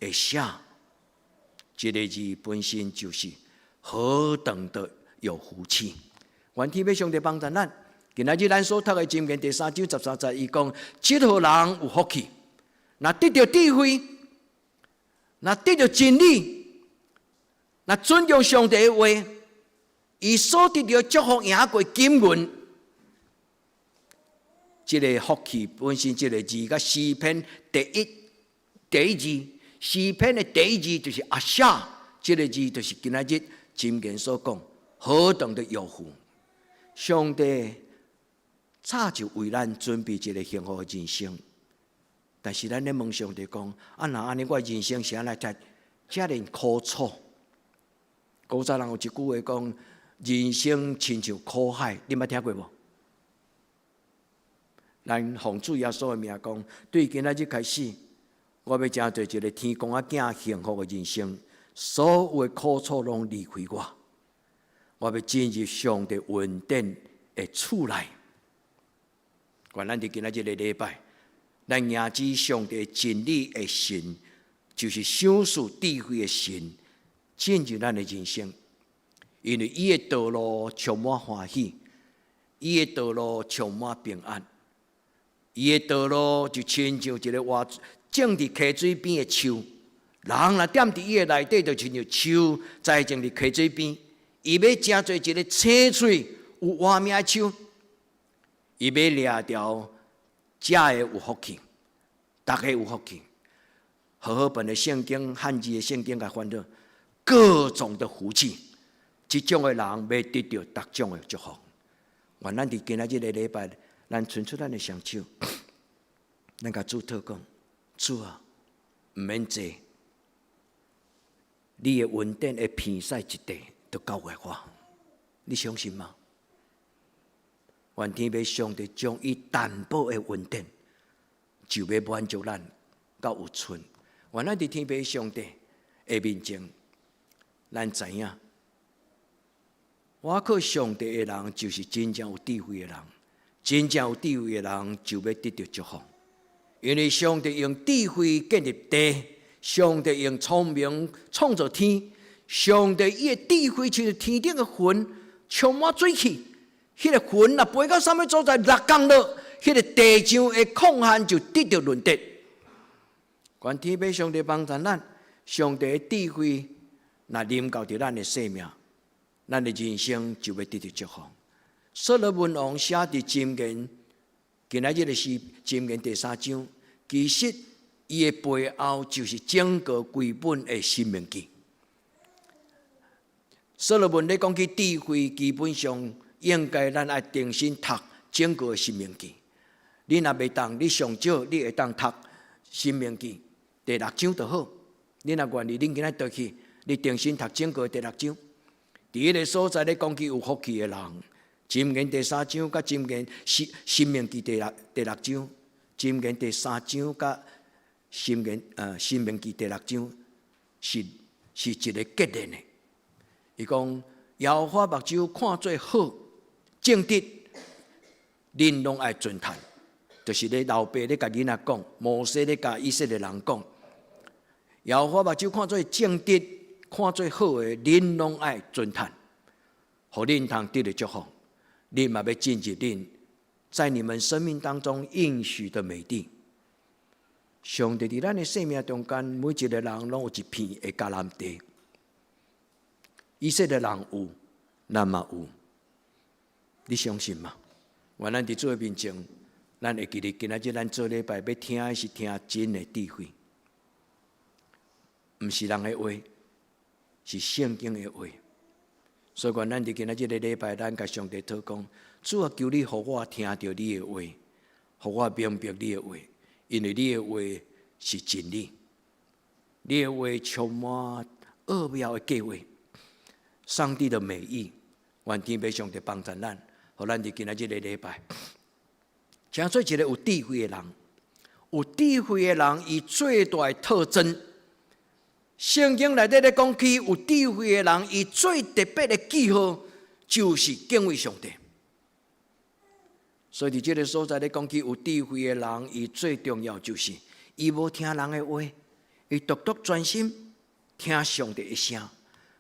会夏。这个字本身就是何等的有福气！愿天要上帝帮助咱。今仔日咱所读的箴言第3章13节，伊讲：这号人有福气，若得到智慧，若得到真理，若尊重上帝的话，伊所得到祝福赢过金银。这个福气本身，这个字甲诗篇第一字。诗篇的第1字就是阿夏，这个字就是今仔日箴言所讲，何等的有福！上帝早就为咱准备一个幸福的人生，但是咱咧问上帝讲：若安尼，我人生是安来遮尔苦楚？古早人有一句话讲：人生亲像苦海，你捌听过无？咱奉主耶稣的名讲，对今仔日开始。我要真做一个天公仔囝幸福的人生，所有的苦楚拢离开我。我要进入上帝稳定的厝内。愿咱伫今仔日的礼拜，咱迎接上帝真理的神，就是享受智慧的神，进入咱的人生。因为伊的道路充满欢喜，伊的道路充满平安，伊的道路就亲像一个活种伫溪水边的树，人若踮伫伊的内底，就亲像树栽种伫溪水边。伊要真做一个青翠有活命的树，伊要掠条遮的有福气，大家有福气。好好本的圣经汉字的圣经甲翻到各种的福气，这种的人要得到各种的祝福。愿咱伫今仔日的礼拜，咱伸出咱的双手，咱甲主祷讲。主啊，毋免坐，你的稳定的片屎一地，就交给我。你相信吗？愿天父上帝将伊担保的稳定，就要满足咱到有剩。愿咱伫天父上帝的面前，咱知影，我靠上帝的人，就是真正有智慧的人。真正有智慧的人，就要得到祝福。因为上帝用智慧建立地，上帝用聪明创造天，上帝伊的智慧就是天顶的云，充满水气。迄个云若飞到什么所在，落降落，迄个地上的空间就得到润泽。愿天父上帝帮助咱，上帝的智慧若临到伫咱的生命，咱的人生就要得到祝福。所罗门王写伫箴言，今仔日是箴言第3章，其实伊的背后就是整个规本的申命记。所罗门咧讲起智慧，基本上应该咱爱重新读整个申命记。你若袂当，你上少你会当读申命记第6章就好。你若愿意，恁今仔倒去，你重新读整个第6章。伫迄个所在咧讲起有福气的人。箴言第3章甲箴言申命記第6章，箴言第3章甲申命記第6章是一個結連的。伊講耶和華目睭看做好，正直，人攏愛尊嘆。就是咧老爸咧甲囡仔講，摩西咧甲以色列人講，耶和華目睭看做正直，看做好的，人攏愛尊嘆，互恁通得到祝福。你嘛要进入恁在你们生命当中应许的美地。上帝伫咱的生命中间，每一个人拢有一片的迦南地。以色列人有，咱嘛有。你相信吗？愿咱伫主的面前，咱会记得今仔日咱做礼拜要听的是听真的智慧，毋是人的话，是圣经的话。所以，咱伫今仔日的礼拜，咱甲上帝祷告，主啊，求你，互我听到你的话，互我明白你的话，因为你的话是真理，你的话充满奥妙的计划，上帝的美意。愿天父上帝帮助咱，互咱伫今仔日的礼拜，请做一个有智慧的人。有智慧的人，伊最大的特征。圣经内底咧讲起有智慧的人，伊最特别的记号就是敬畏上帝。所以伫这个所在咧讲起有智慧的人，伊最重要就是伊无听人的话，伊独独专心听上帝的声。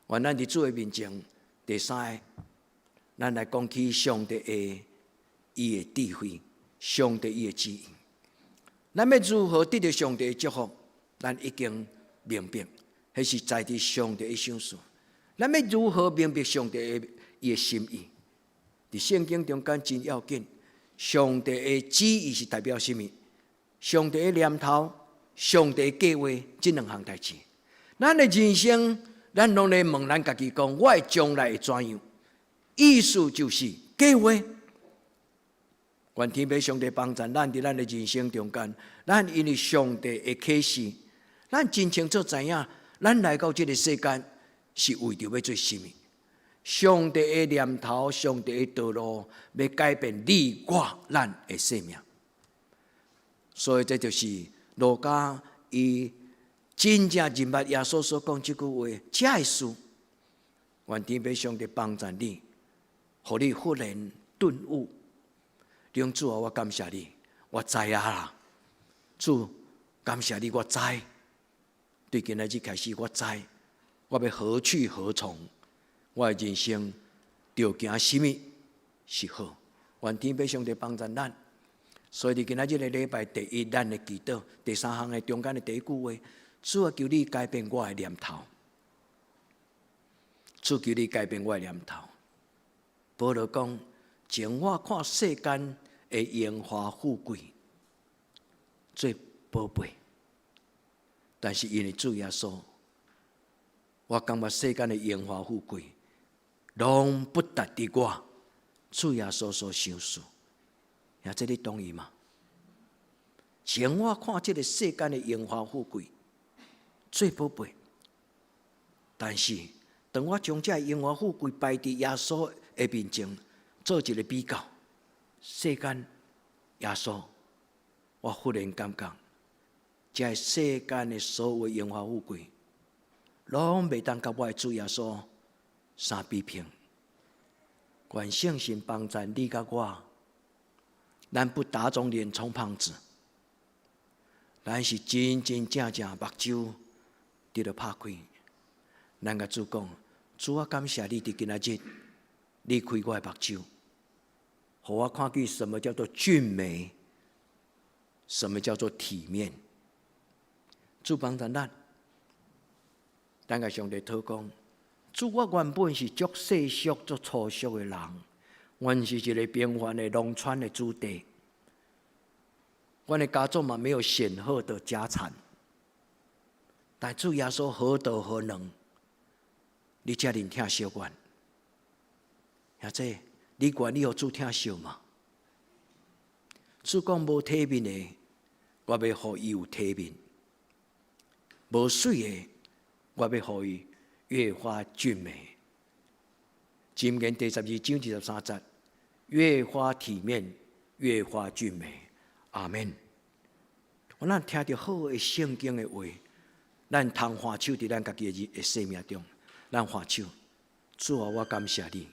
愿咱伫主的面前，第三个，咱来讲起上帝的伊的智慧，上帝伊的指引。咱要如何得到上帝的祝福？咱已经明白。迄是在伫上帝的手术，咱要如何明白上帝的伊的心意？伫圣经中间真要紧，上帝的旨意是代表什么？上帝的念头、上帝的计划，这两项代志。咱的人生，咱拢来问咱家己讲，我的将来会怎样？意思就是计划。愿天父上帝帮助咱伫咱的人生中间，咱因为上帝的启示，咱真清楚知影。咱来到这个世间，是为着要做什么？上帝的念头，上帝的道路，要改变你我咱的生命。所以这就是路加伊真正认捌耶稣所讲这句话，这的事。愿天父上帝帮助你，互你忽然顿悟。主啊，我感谢你，我知啊啦。主，感谢你，我知。对今仔日开始，我知我要何去何从，我的人生要行什么是好。愿天父上帝帮助咱。所以，今仔日的礼拜第一，咱的祈祷，第三项的中间的第一句话，主啊，求你改变我的念头。主求你改变我的念头。保罗讲，前我看世间的荣华富贵最宝贝。但是因为主耶稣，我感觉世间的荣华富贵，拢不达伫我主耶稣所享受。也这你同意吗？前我看这个世间的荣华富贵最宝贝，但是当我将这荣华富贵摆伫耶稣的面前，做一个比较，世间耶稣，我忽然感觉。这世间的所有荣华富贵，拢袂当甲我的主耶稣相比拼。愿圣神帮助你甲我，咱不打肿脸充胖子。咱是真真正正目睭伫咧拍开。咱甲主讲，主啊，感谢你伫今仔日，你开我的目睭，互我看见什么叫做俊美，什么叫做体面。主帮助咱，咱甲上帝讨讲，主我原本是足世俗、足粗俗的人，原是一个平凡的农村的子弟。阮的家族嘛没有显赫的家产，但主耶稣何德何能，你遮尔疼惜阮？兄弟，你愿意互主疼惜吗？主讲无体面的，我要互伊有体面；无水的，我要互伊越发俊美。箴言第12章23節，越发體面，越发俊美。阿們。咱聽到好的聖經的話，咱通歡手佇咱家己的生命中，咱歡手。主啊，我感謝你，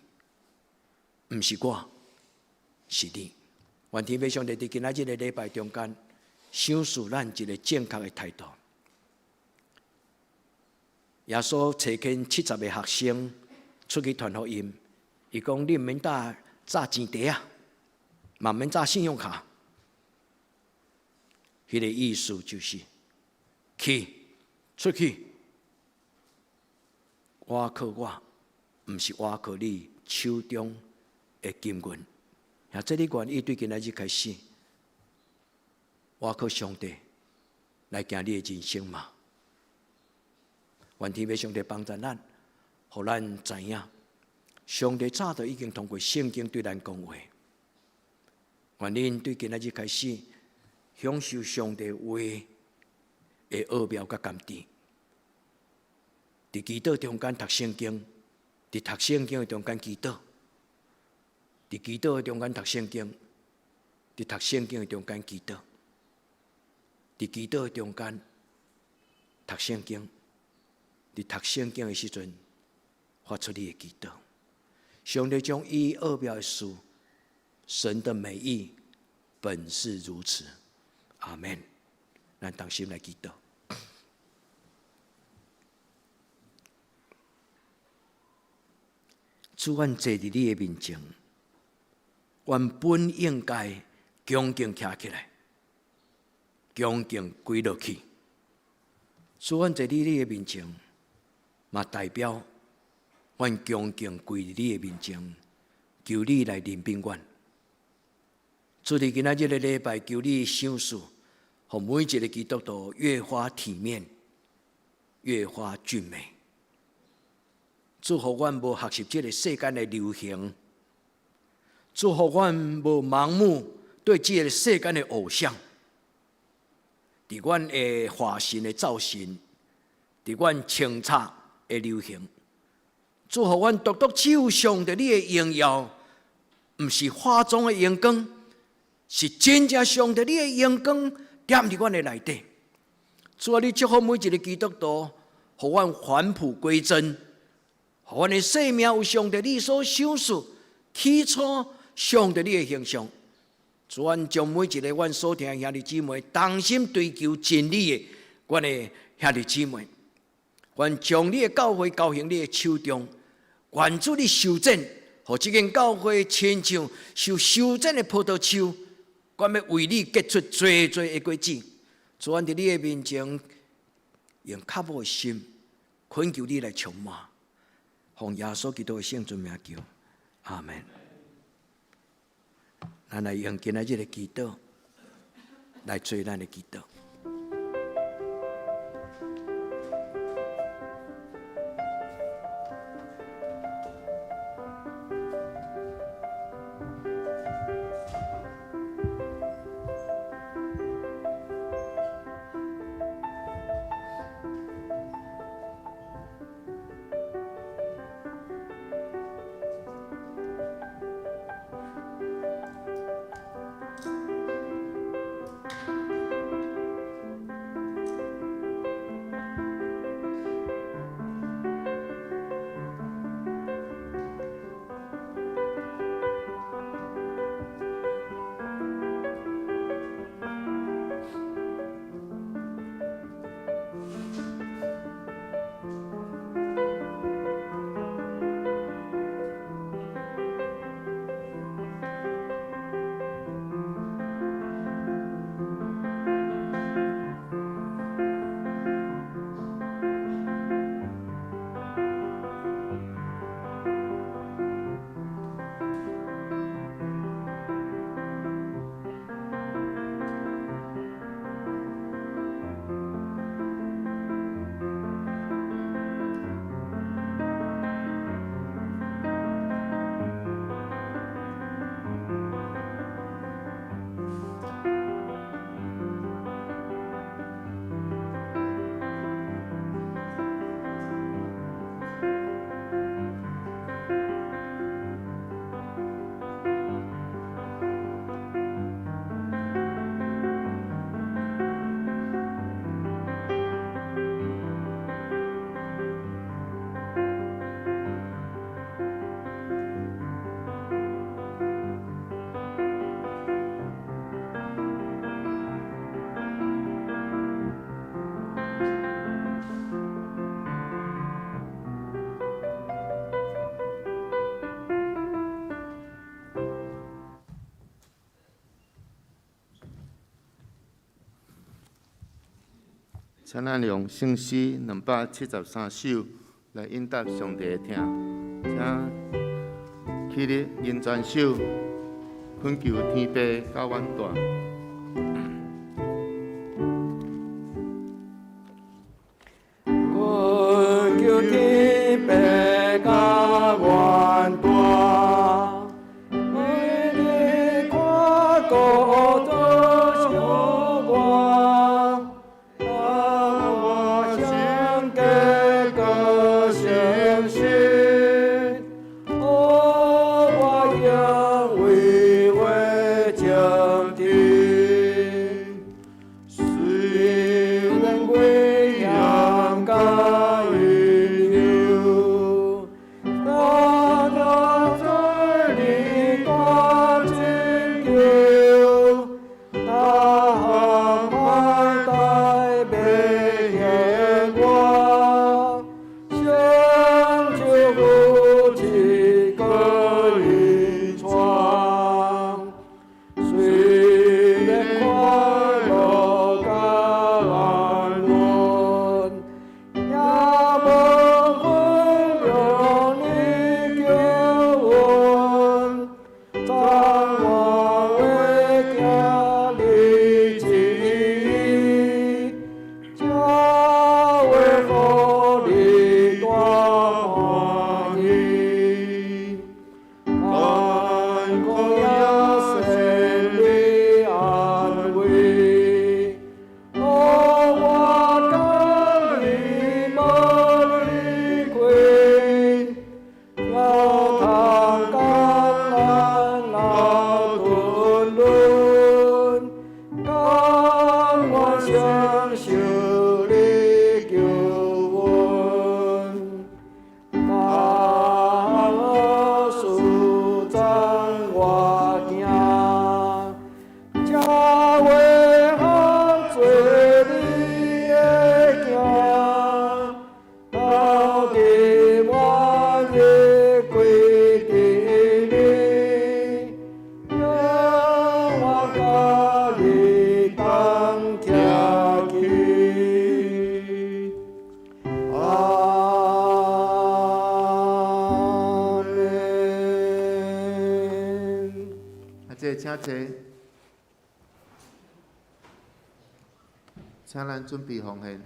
毋是我，是你。願天父上帝佇今仔日的禮拜中間，賞賜咱一個正確的態度。耶穌找緊70個學生出去傳福音，伊講：你毋免打錢袋啊，嘛毋免打信用卡。迄個意思就是出去，我靠我，毋是我靠你手中的金銀。也即你願意對今仔日開始，我靠上帝來行你的人生嘛？願天父上帝幫助咱，互咱知影，上帝早就已經通過聖經對咱講話。願恁對今仔日開始，享受上帝話的奧妙甲甘甜，佇祈禱中間讀聖經，佇讀聖經的中間祈禱，佇祈禱的中間讀聖經，佇讀聖經的中間祈禱，佇祈禱的中間讀聖經，佇讀聖經的時陣發出你的祈禱。上帝將伊奧妙的事，神的美意本是如此。阿們，咱同心來祈禱。主，阮坐佇你的面前，阮本應該恭敬站起來，恭敬跪落去。主，阮坐佇你的面前，嘛代表阮恭敬跪佇你的面前，求你來憐憫阮。主，佇今仔日的禮拜，求你賞賜，互每一個基督徒越發體面，越發俊美。主，互阮無學習這個世間的流行，主，互阮無盲目對這個世間的偶像，佇阮的化身的造型，佇阮清楚的流行。主，互阮獨獨只有上帝你的榮耀，毋是化妝的陽光。是真正上帝你的陽光點佇阮的內底。主啊，你祝福每一個基督徒，互阮返璞歸真，互阮的生命有上帝你所賞賜，起初上帝你的形象。主，阮將每一個阮所聽的兄弟姊妹，同心追求真理的阮的兄弟姊妹，阮將你的教會交行你的手中，願主你修整，互這間教會親像受修整的葡萄樹。阮要為你結出最最的果子。主，阮佇你的面前，用渴慕的心，懇求你來充滿。奉耶穌基督的聖尊名求，阿們。咱來用今仔日的祈禱來做咱的祈禱。请咱用圣诗273首来应答上帝的听，请起立吟全首，恳求天父甲阮大。阮求天父甲阮大，为你看顾着小我，让我相隔个相信，我应为我将定，虽然为阳干云游，但要在你大拯救，他海带被眼光，相救不起个云窗，虽然快乐感安稳，也不会让你救阮，张望为家里记忆，教为福利大欢喜，干苦也生理安慰。我跟你无离开，要谈感恩老顿论，甘愿享受你救阮，当事长我行。才为行做你的行，到底我的规定你，让我甲你同徛起。阿门。请坐。请咱准备奉献。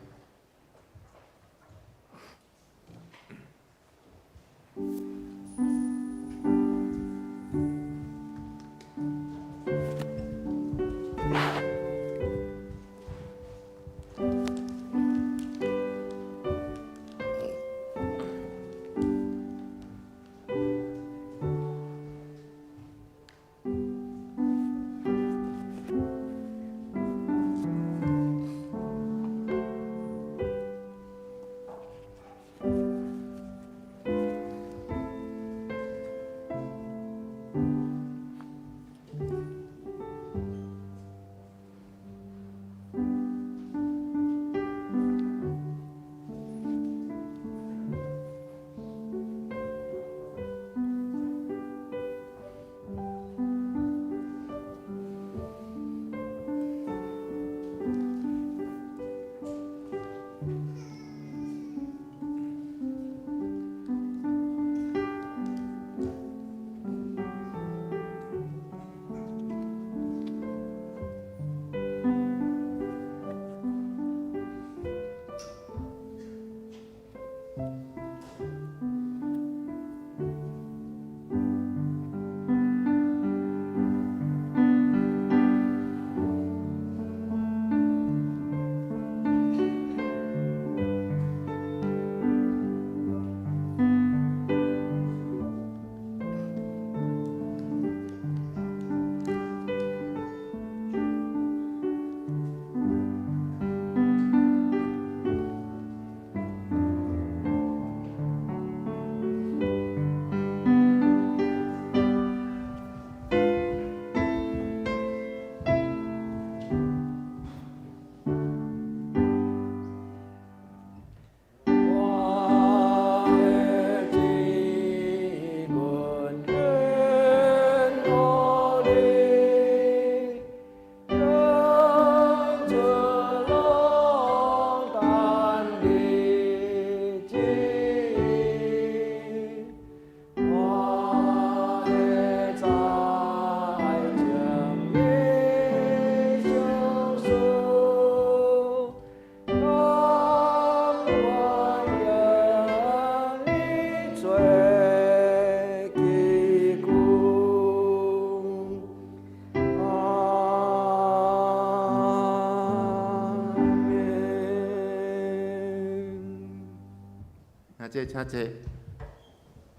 礼请坐。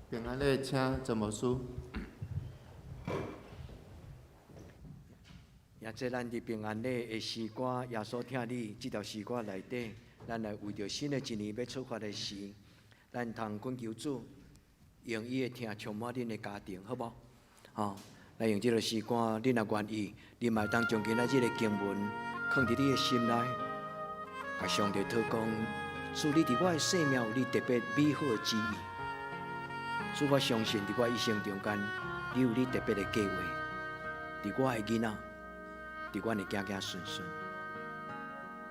平安礼请陈牧师。也在咱伫平安礼的诗歌，耶稣听你这条诗歌内底，咱来为着新的一年要出发的时，咱通恳求主，用伊的听充满恁的家庭，好无？哦，来用这个诗歌，恁若愿意，恁嘛当将今仔日的经文放伫你的心内，甲上帝讨讲，主你伫我的生命有你特别美好的旨意，主我相信伫我一生中间，你有你特别的计划，伫我的囡仔。伫阮的行行顺顺，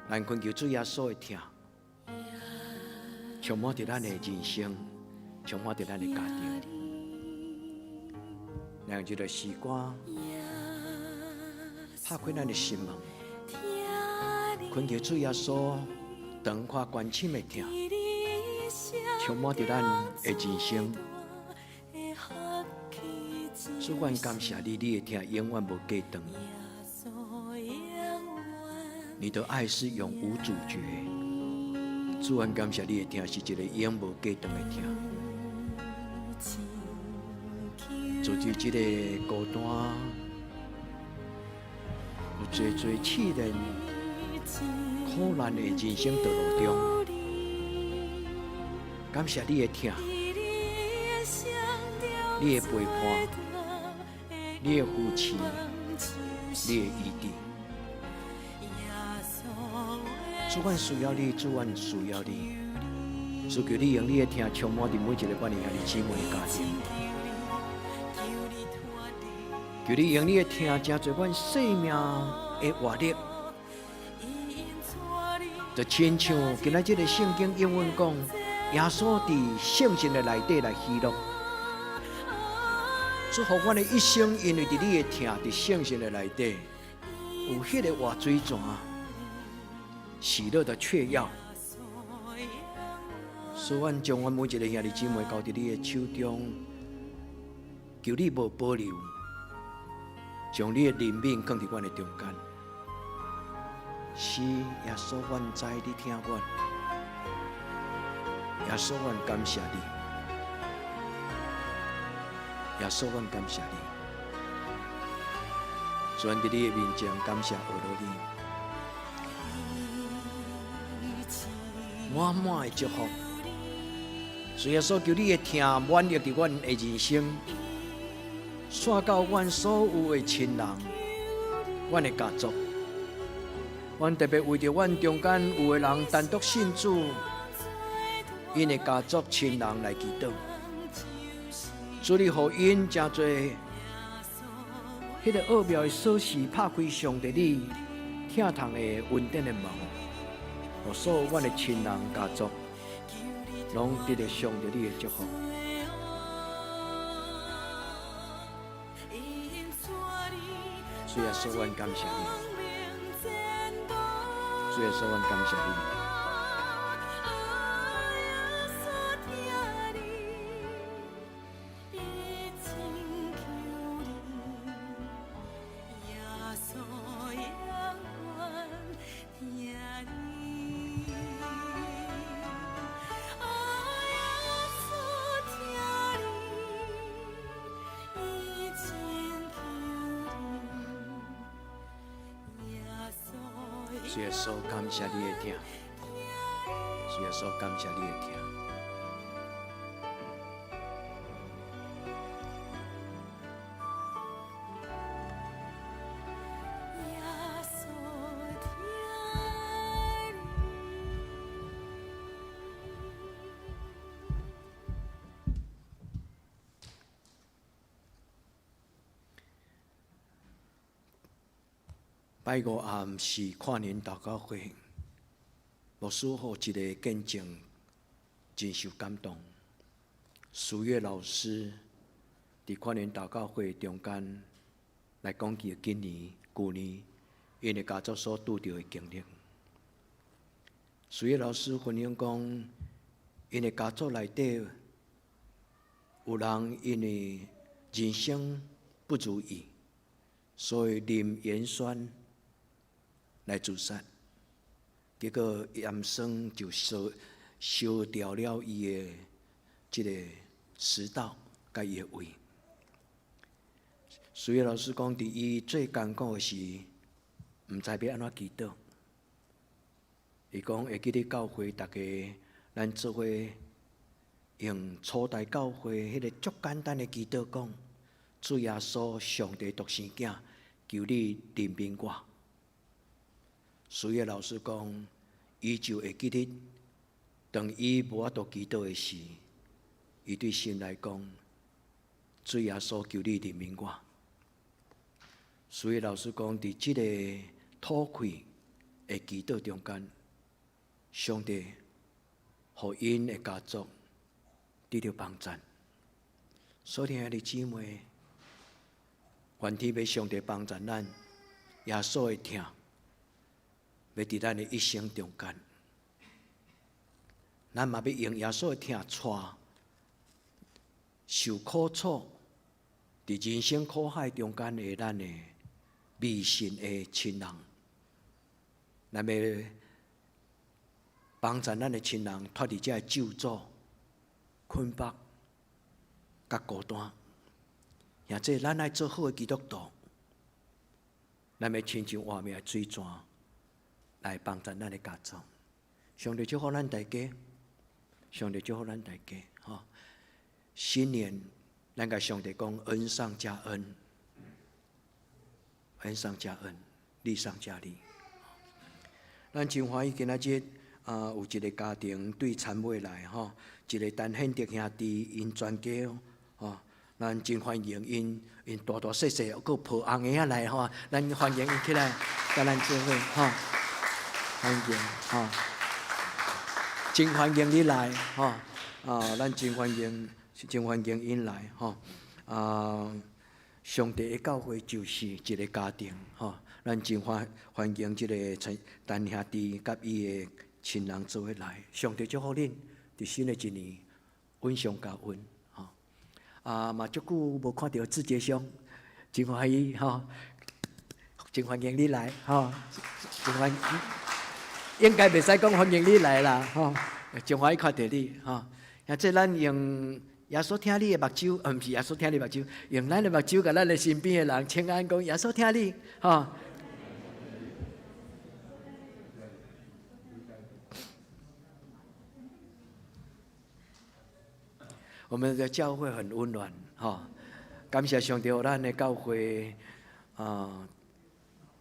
咱恳求主耶稣的听，充满着咱的人生，充满着咱的家庭。咱用这个时光，拍开咱的心门，恳求主耶稣长宽关心的听，充满着咱的人生。主，阮感谢你，你的听永远无间断。你的爱是永无主绝，主恩感谢你的听是一个永无间断的听。就在这个孤单、有最试炼、苦难的人生道路中，感谢你的听，你的陪伴，你的扶持，你的医治。主，阮需要你，主，阮需要你。主，求你用你的听充满伫每一个阮的兄弟姊妹的家庭。求你用你的听成做阮生命的活力。就亲像今仔日的圣经英文讲，耶稣伫圣经的内底来喜乐。主，互阮的一生，因为伫你的听伫圣经的内底有迄个活水泉。喜乐的雀跃，使阮将阮每一个兄弟姊妹交伫你的手中，求你无保留，将你的怜悯放伫阮的中间。是耶稣，阮知你听阮，耶稣，阮感谢你，耶稣，阮感谢你，专伫你的面前感谢阿罗你。满满的祝福，主耶稣求你的听满溢伫阮的人生，散到阮所有的亲人、阮的家族。阮特别为着阮中间有的人单独信主，因的家族亲人来祈祷。主，你互因真侪迄个奥妙的锁匙，拍开上帝你听堂的恩典的门。互所有阮的亲人家族，拢得到上帝你的祝福。主耶稣，阮感谢你。主耶稣，阮感谢你。主耶稣，感谢你的听。主耶稣，感谢你的听。拜五暗是跨年祷告会，牧师互一个见证，真受感动。苏月老师伫跨年祷告会中间来讲起今年、旧年因的家族所拄到的经历。苏月老师分享讲，因的家族内底有人因为人生不如意，所以啉盐酸来自杀，结果盐酸就烧掉了伊的即个师道甲伊的位。所以老师讲，伫伊最艰苦的时，毋知要安怎祈祷。伊讲会记得教会，大家咱做伙用初代教会迄个足简单的祈祷讲：主耶稣，上帝独生囝，求你怜悯我。所以老师讲，伊就会记得，当伊无法度祈祷的时，伊对神来讲：主耶稣，求你怜悯我。所以老师讲，伫即个吐气的祈祷中间，上帝互因的家族得到帮助。所以兄弟姊妹，愿天要上帝帮助咱，耶稣的疼，要伫咱的一生中间，咱嘛要用耶稣的疼带受苦楚，伫人生苦海中间的咱的迷信的亲人，咱要帮助咱的亲人脱离这咒诅、困迫、甲孤单。也即咱爱做好的基督徒，咱要亲像活命的水泉来帮助咱的家族。上帝祝福咱大家，上帝祝福咱大家。吼，新年咱甲上帝讲恩上加恩。恩上加恩，利上加利。咱真欢喜今仔日有一个家庭对参会来吼，一个陈显德兄弟因全家吼，咱真欢迎因大大细细，佫抱红个仔来吼，咱欢迎因起来，甲咱做伙吼，欢迎吼，真欢迎你来吼，咱真欢迎因来吼，上帝的教会就是一个家庭，吼，咱真欢迎这个陈兄弟甲伊的亲人做伙来。上帝祝福恁，伫新的一年稳上加稳，吼。嘛足久无看到志杰兄，真欢喜，吼，真欢迎你来，吼，真欢迎，应该袂使讲欢迎你来啦，吼，真欢喜看到你，吼。也即咱用。耶稣听你的目睭，毋是耶稣听你目睭，用咱的目睭甲咱的身边的人请安讲，耶稣听你，吼。我们的教会很温暖，吼，感谢上帝，互咱的教会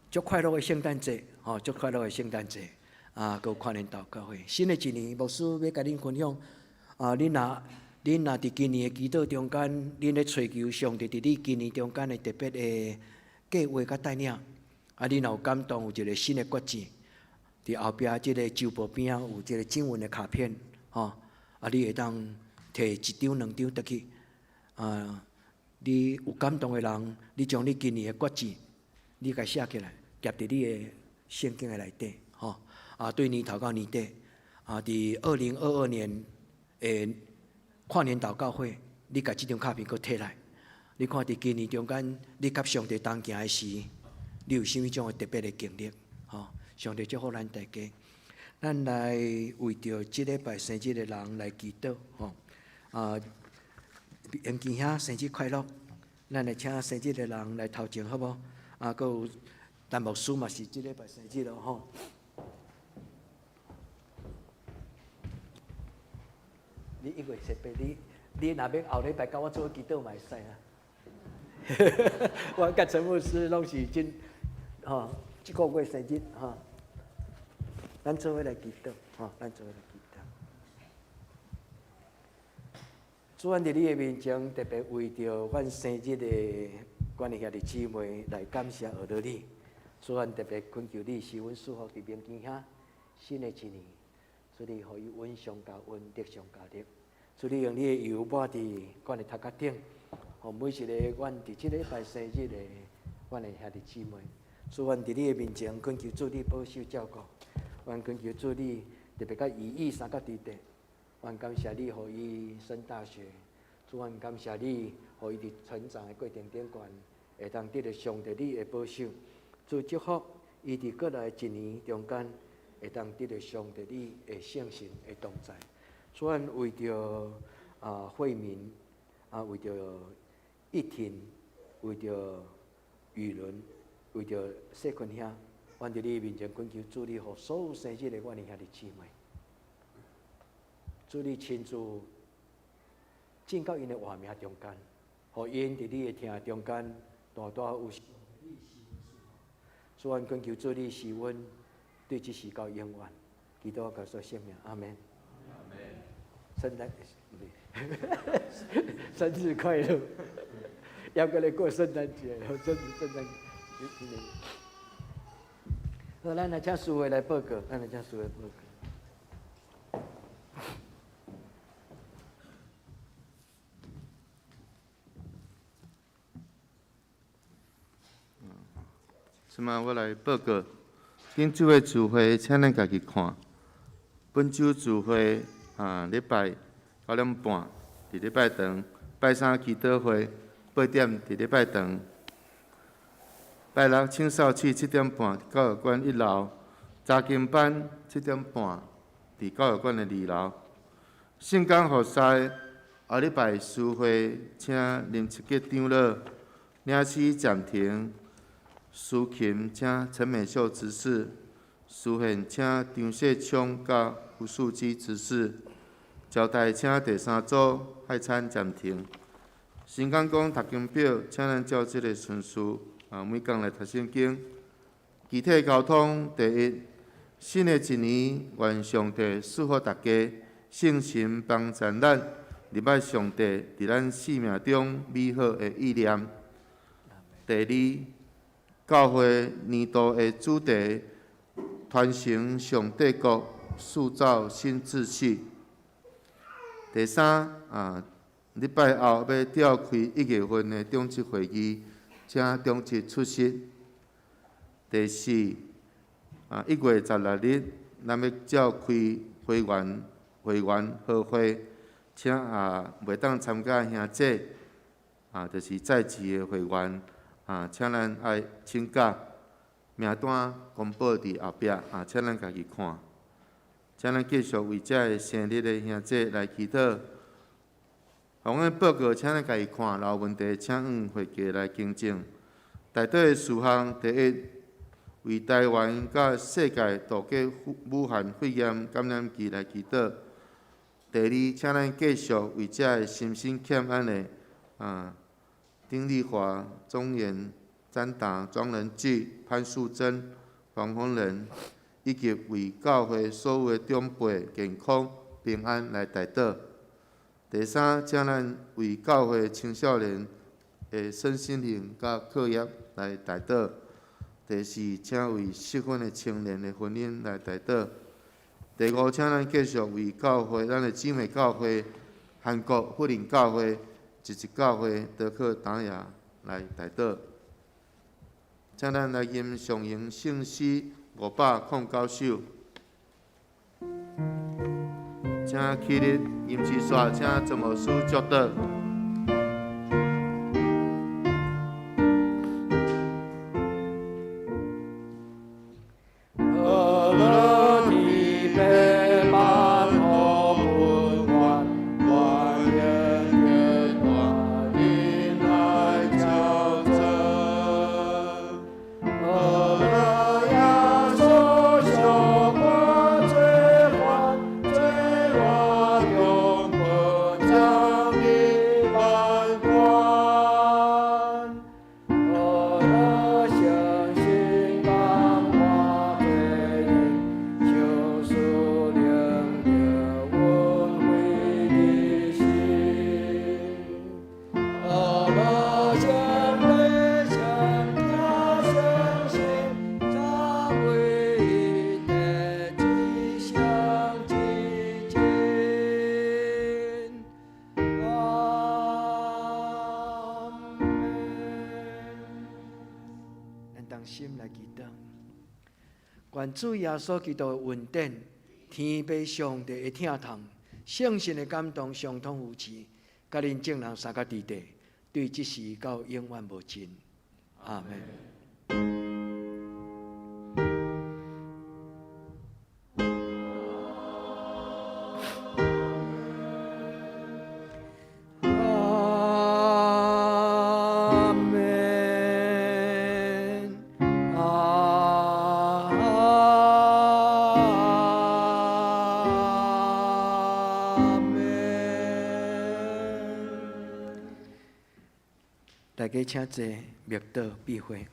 足快乐的圣诞节，吼，足快乐的圣诞节，佮跨年祷告会。新的一年，牧师要甲恁分享，恁若伫今年的祈祷中间，恁咧祈求上帝伫你今年中间的特别的计划甲带领，恁若有感动，有一个新的决志，伫后壁即个周报边有一个经文的卡片，吼，你会当摕一张两张倒去，你有感动的人，你将你今年的决志，你甲写起来，夹伫你的圣经的内底，吼，对年头到年底，伫2022年诶。跨年祷告会，你甲即张卡片搁摕来，你看伫今年中间，你甲上帝同行的时，你有啥物种特别的经历？吼，上帝祝福咱大家。咱来为着即礼拜生日的人来祈祷，吼，杨健兄生日快乐！咱来请生日的人来头前，好无？搁有陈牧师嘛是即礼拜生日咯，吼。你因为设备，你若要后礼拜甲我做祈祷嘛会使啊。我甲陈牧师拢是真，吼，即个月生日，吼，咱做伙来祈祷，吼，咱做伙来祈祷。主阮伫你的面前，特别为着阮生日的阮的兄弟姊妹来感谢学到你。主阮特别恳求你，是阮祝福伫面前遐新的一年。主你互伊稳上加稳，力上加力。主你用你的油抹伫阮的头壳顶，互每一个阮伫即礼拜生日的阮的兄弟姊妹。主阮伫你的面前恳求主你保守照顾，阮恳求主你特别甲伊意三角地带，阮感谢你，互伊升大学。主阮感谢你，互伊伫成长的过程顶悬，会当得到上帝你的保守。主祝福伊伫过来一年中间。会当得到上帝你的圣神的同在，主阮为着惠民为着一婷，为着雨伦，为着细群兄，阮伫你面前恳求主，你互所有生日的阮的兄弟姊妹，主你亲自进到因的画面中间，互因伫你的听中间大大有。所以，阮恳求主你施阮对这事到永远，祈祷告诉圣名，阿门。圣诞，生日快乐！要过来过圣诞节，圣诞节。好，咱来请师傅来报告，咱来请师傅报告。即马我来报告，今周的聚会，请咱家己看。本周聚会礼拜9点半伫礼拜堂，拜三祈祷会8点伫礼拜堂，拜六青少市7点半教育馆1楼，查经班7点半伫教育馆的2楼。圣港服侍后礼拜聚会，请林七吉长老领诗暂停。司琴请陈美秀执事，司宪请张世昌甲胡素基执事，招待请第三组海产暂停。新港讲读经表，请咱照这个顺序每讲来读圣经。具体交通第一，新的一年，愿上帝赐福大家，圣神帮助咱，入摆上帝伫咱生命中美好的意念。第二。教会年度的主题：传承上帝国，塑造新秩序。第三，礼拜后要召开1月份的中级会议，请中级出席。第四，1月16日，咱要召开会员好会，请袂当参加兄弟，就是在职的会员。请咱爱请假，名单公布伫后壁，请咱家己看。请咱继续为遮个生日的兄弟来祈祷。互阮报告，请咱家己看。若有问题，请用会计来更正。内底的事项，第一，为台湾甲世界度过武汉肺炎感染期来祈祷。第二，请咱继续为遮个心身欠安的丁丽华、钟岩、詹达、庄仁志、潘素贞、黄宏仁，以及为教会所有的长辈健康平安来代祷。第三，请咱为教会青少年的身心灵甲课业来代祷。第四，请为适婚的青年的婚姻来代祷。第五，请咱继续为教会咱的姊妹教会、韩国福林教会。一教会德克达雅来代祷，请咱来吟上行圣诗509首，请起立吟诗刷，请曾牧师祝祷。心来祈祷，愿主耶稣基督的恩典、天父上帝的疼痛、圣神的感动，相通扶持，甲恁众人三角地地，对这事到永远无尽。阿门。大家请坐，默祷闭会。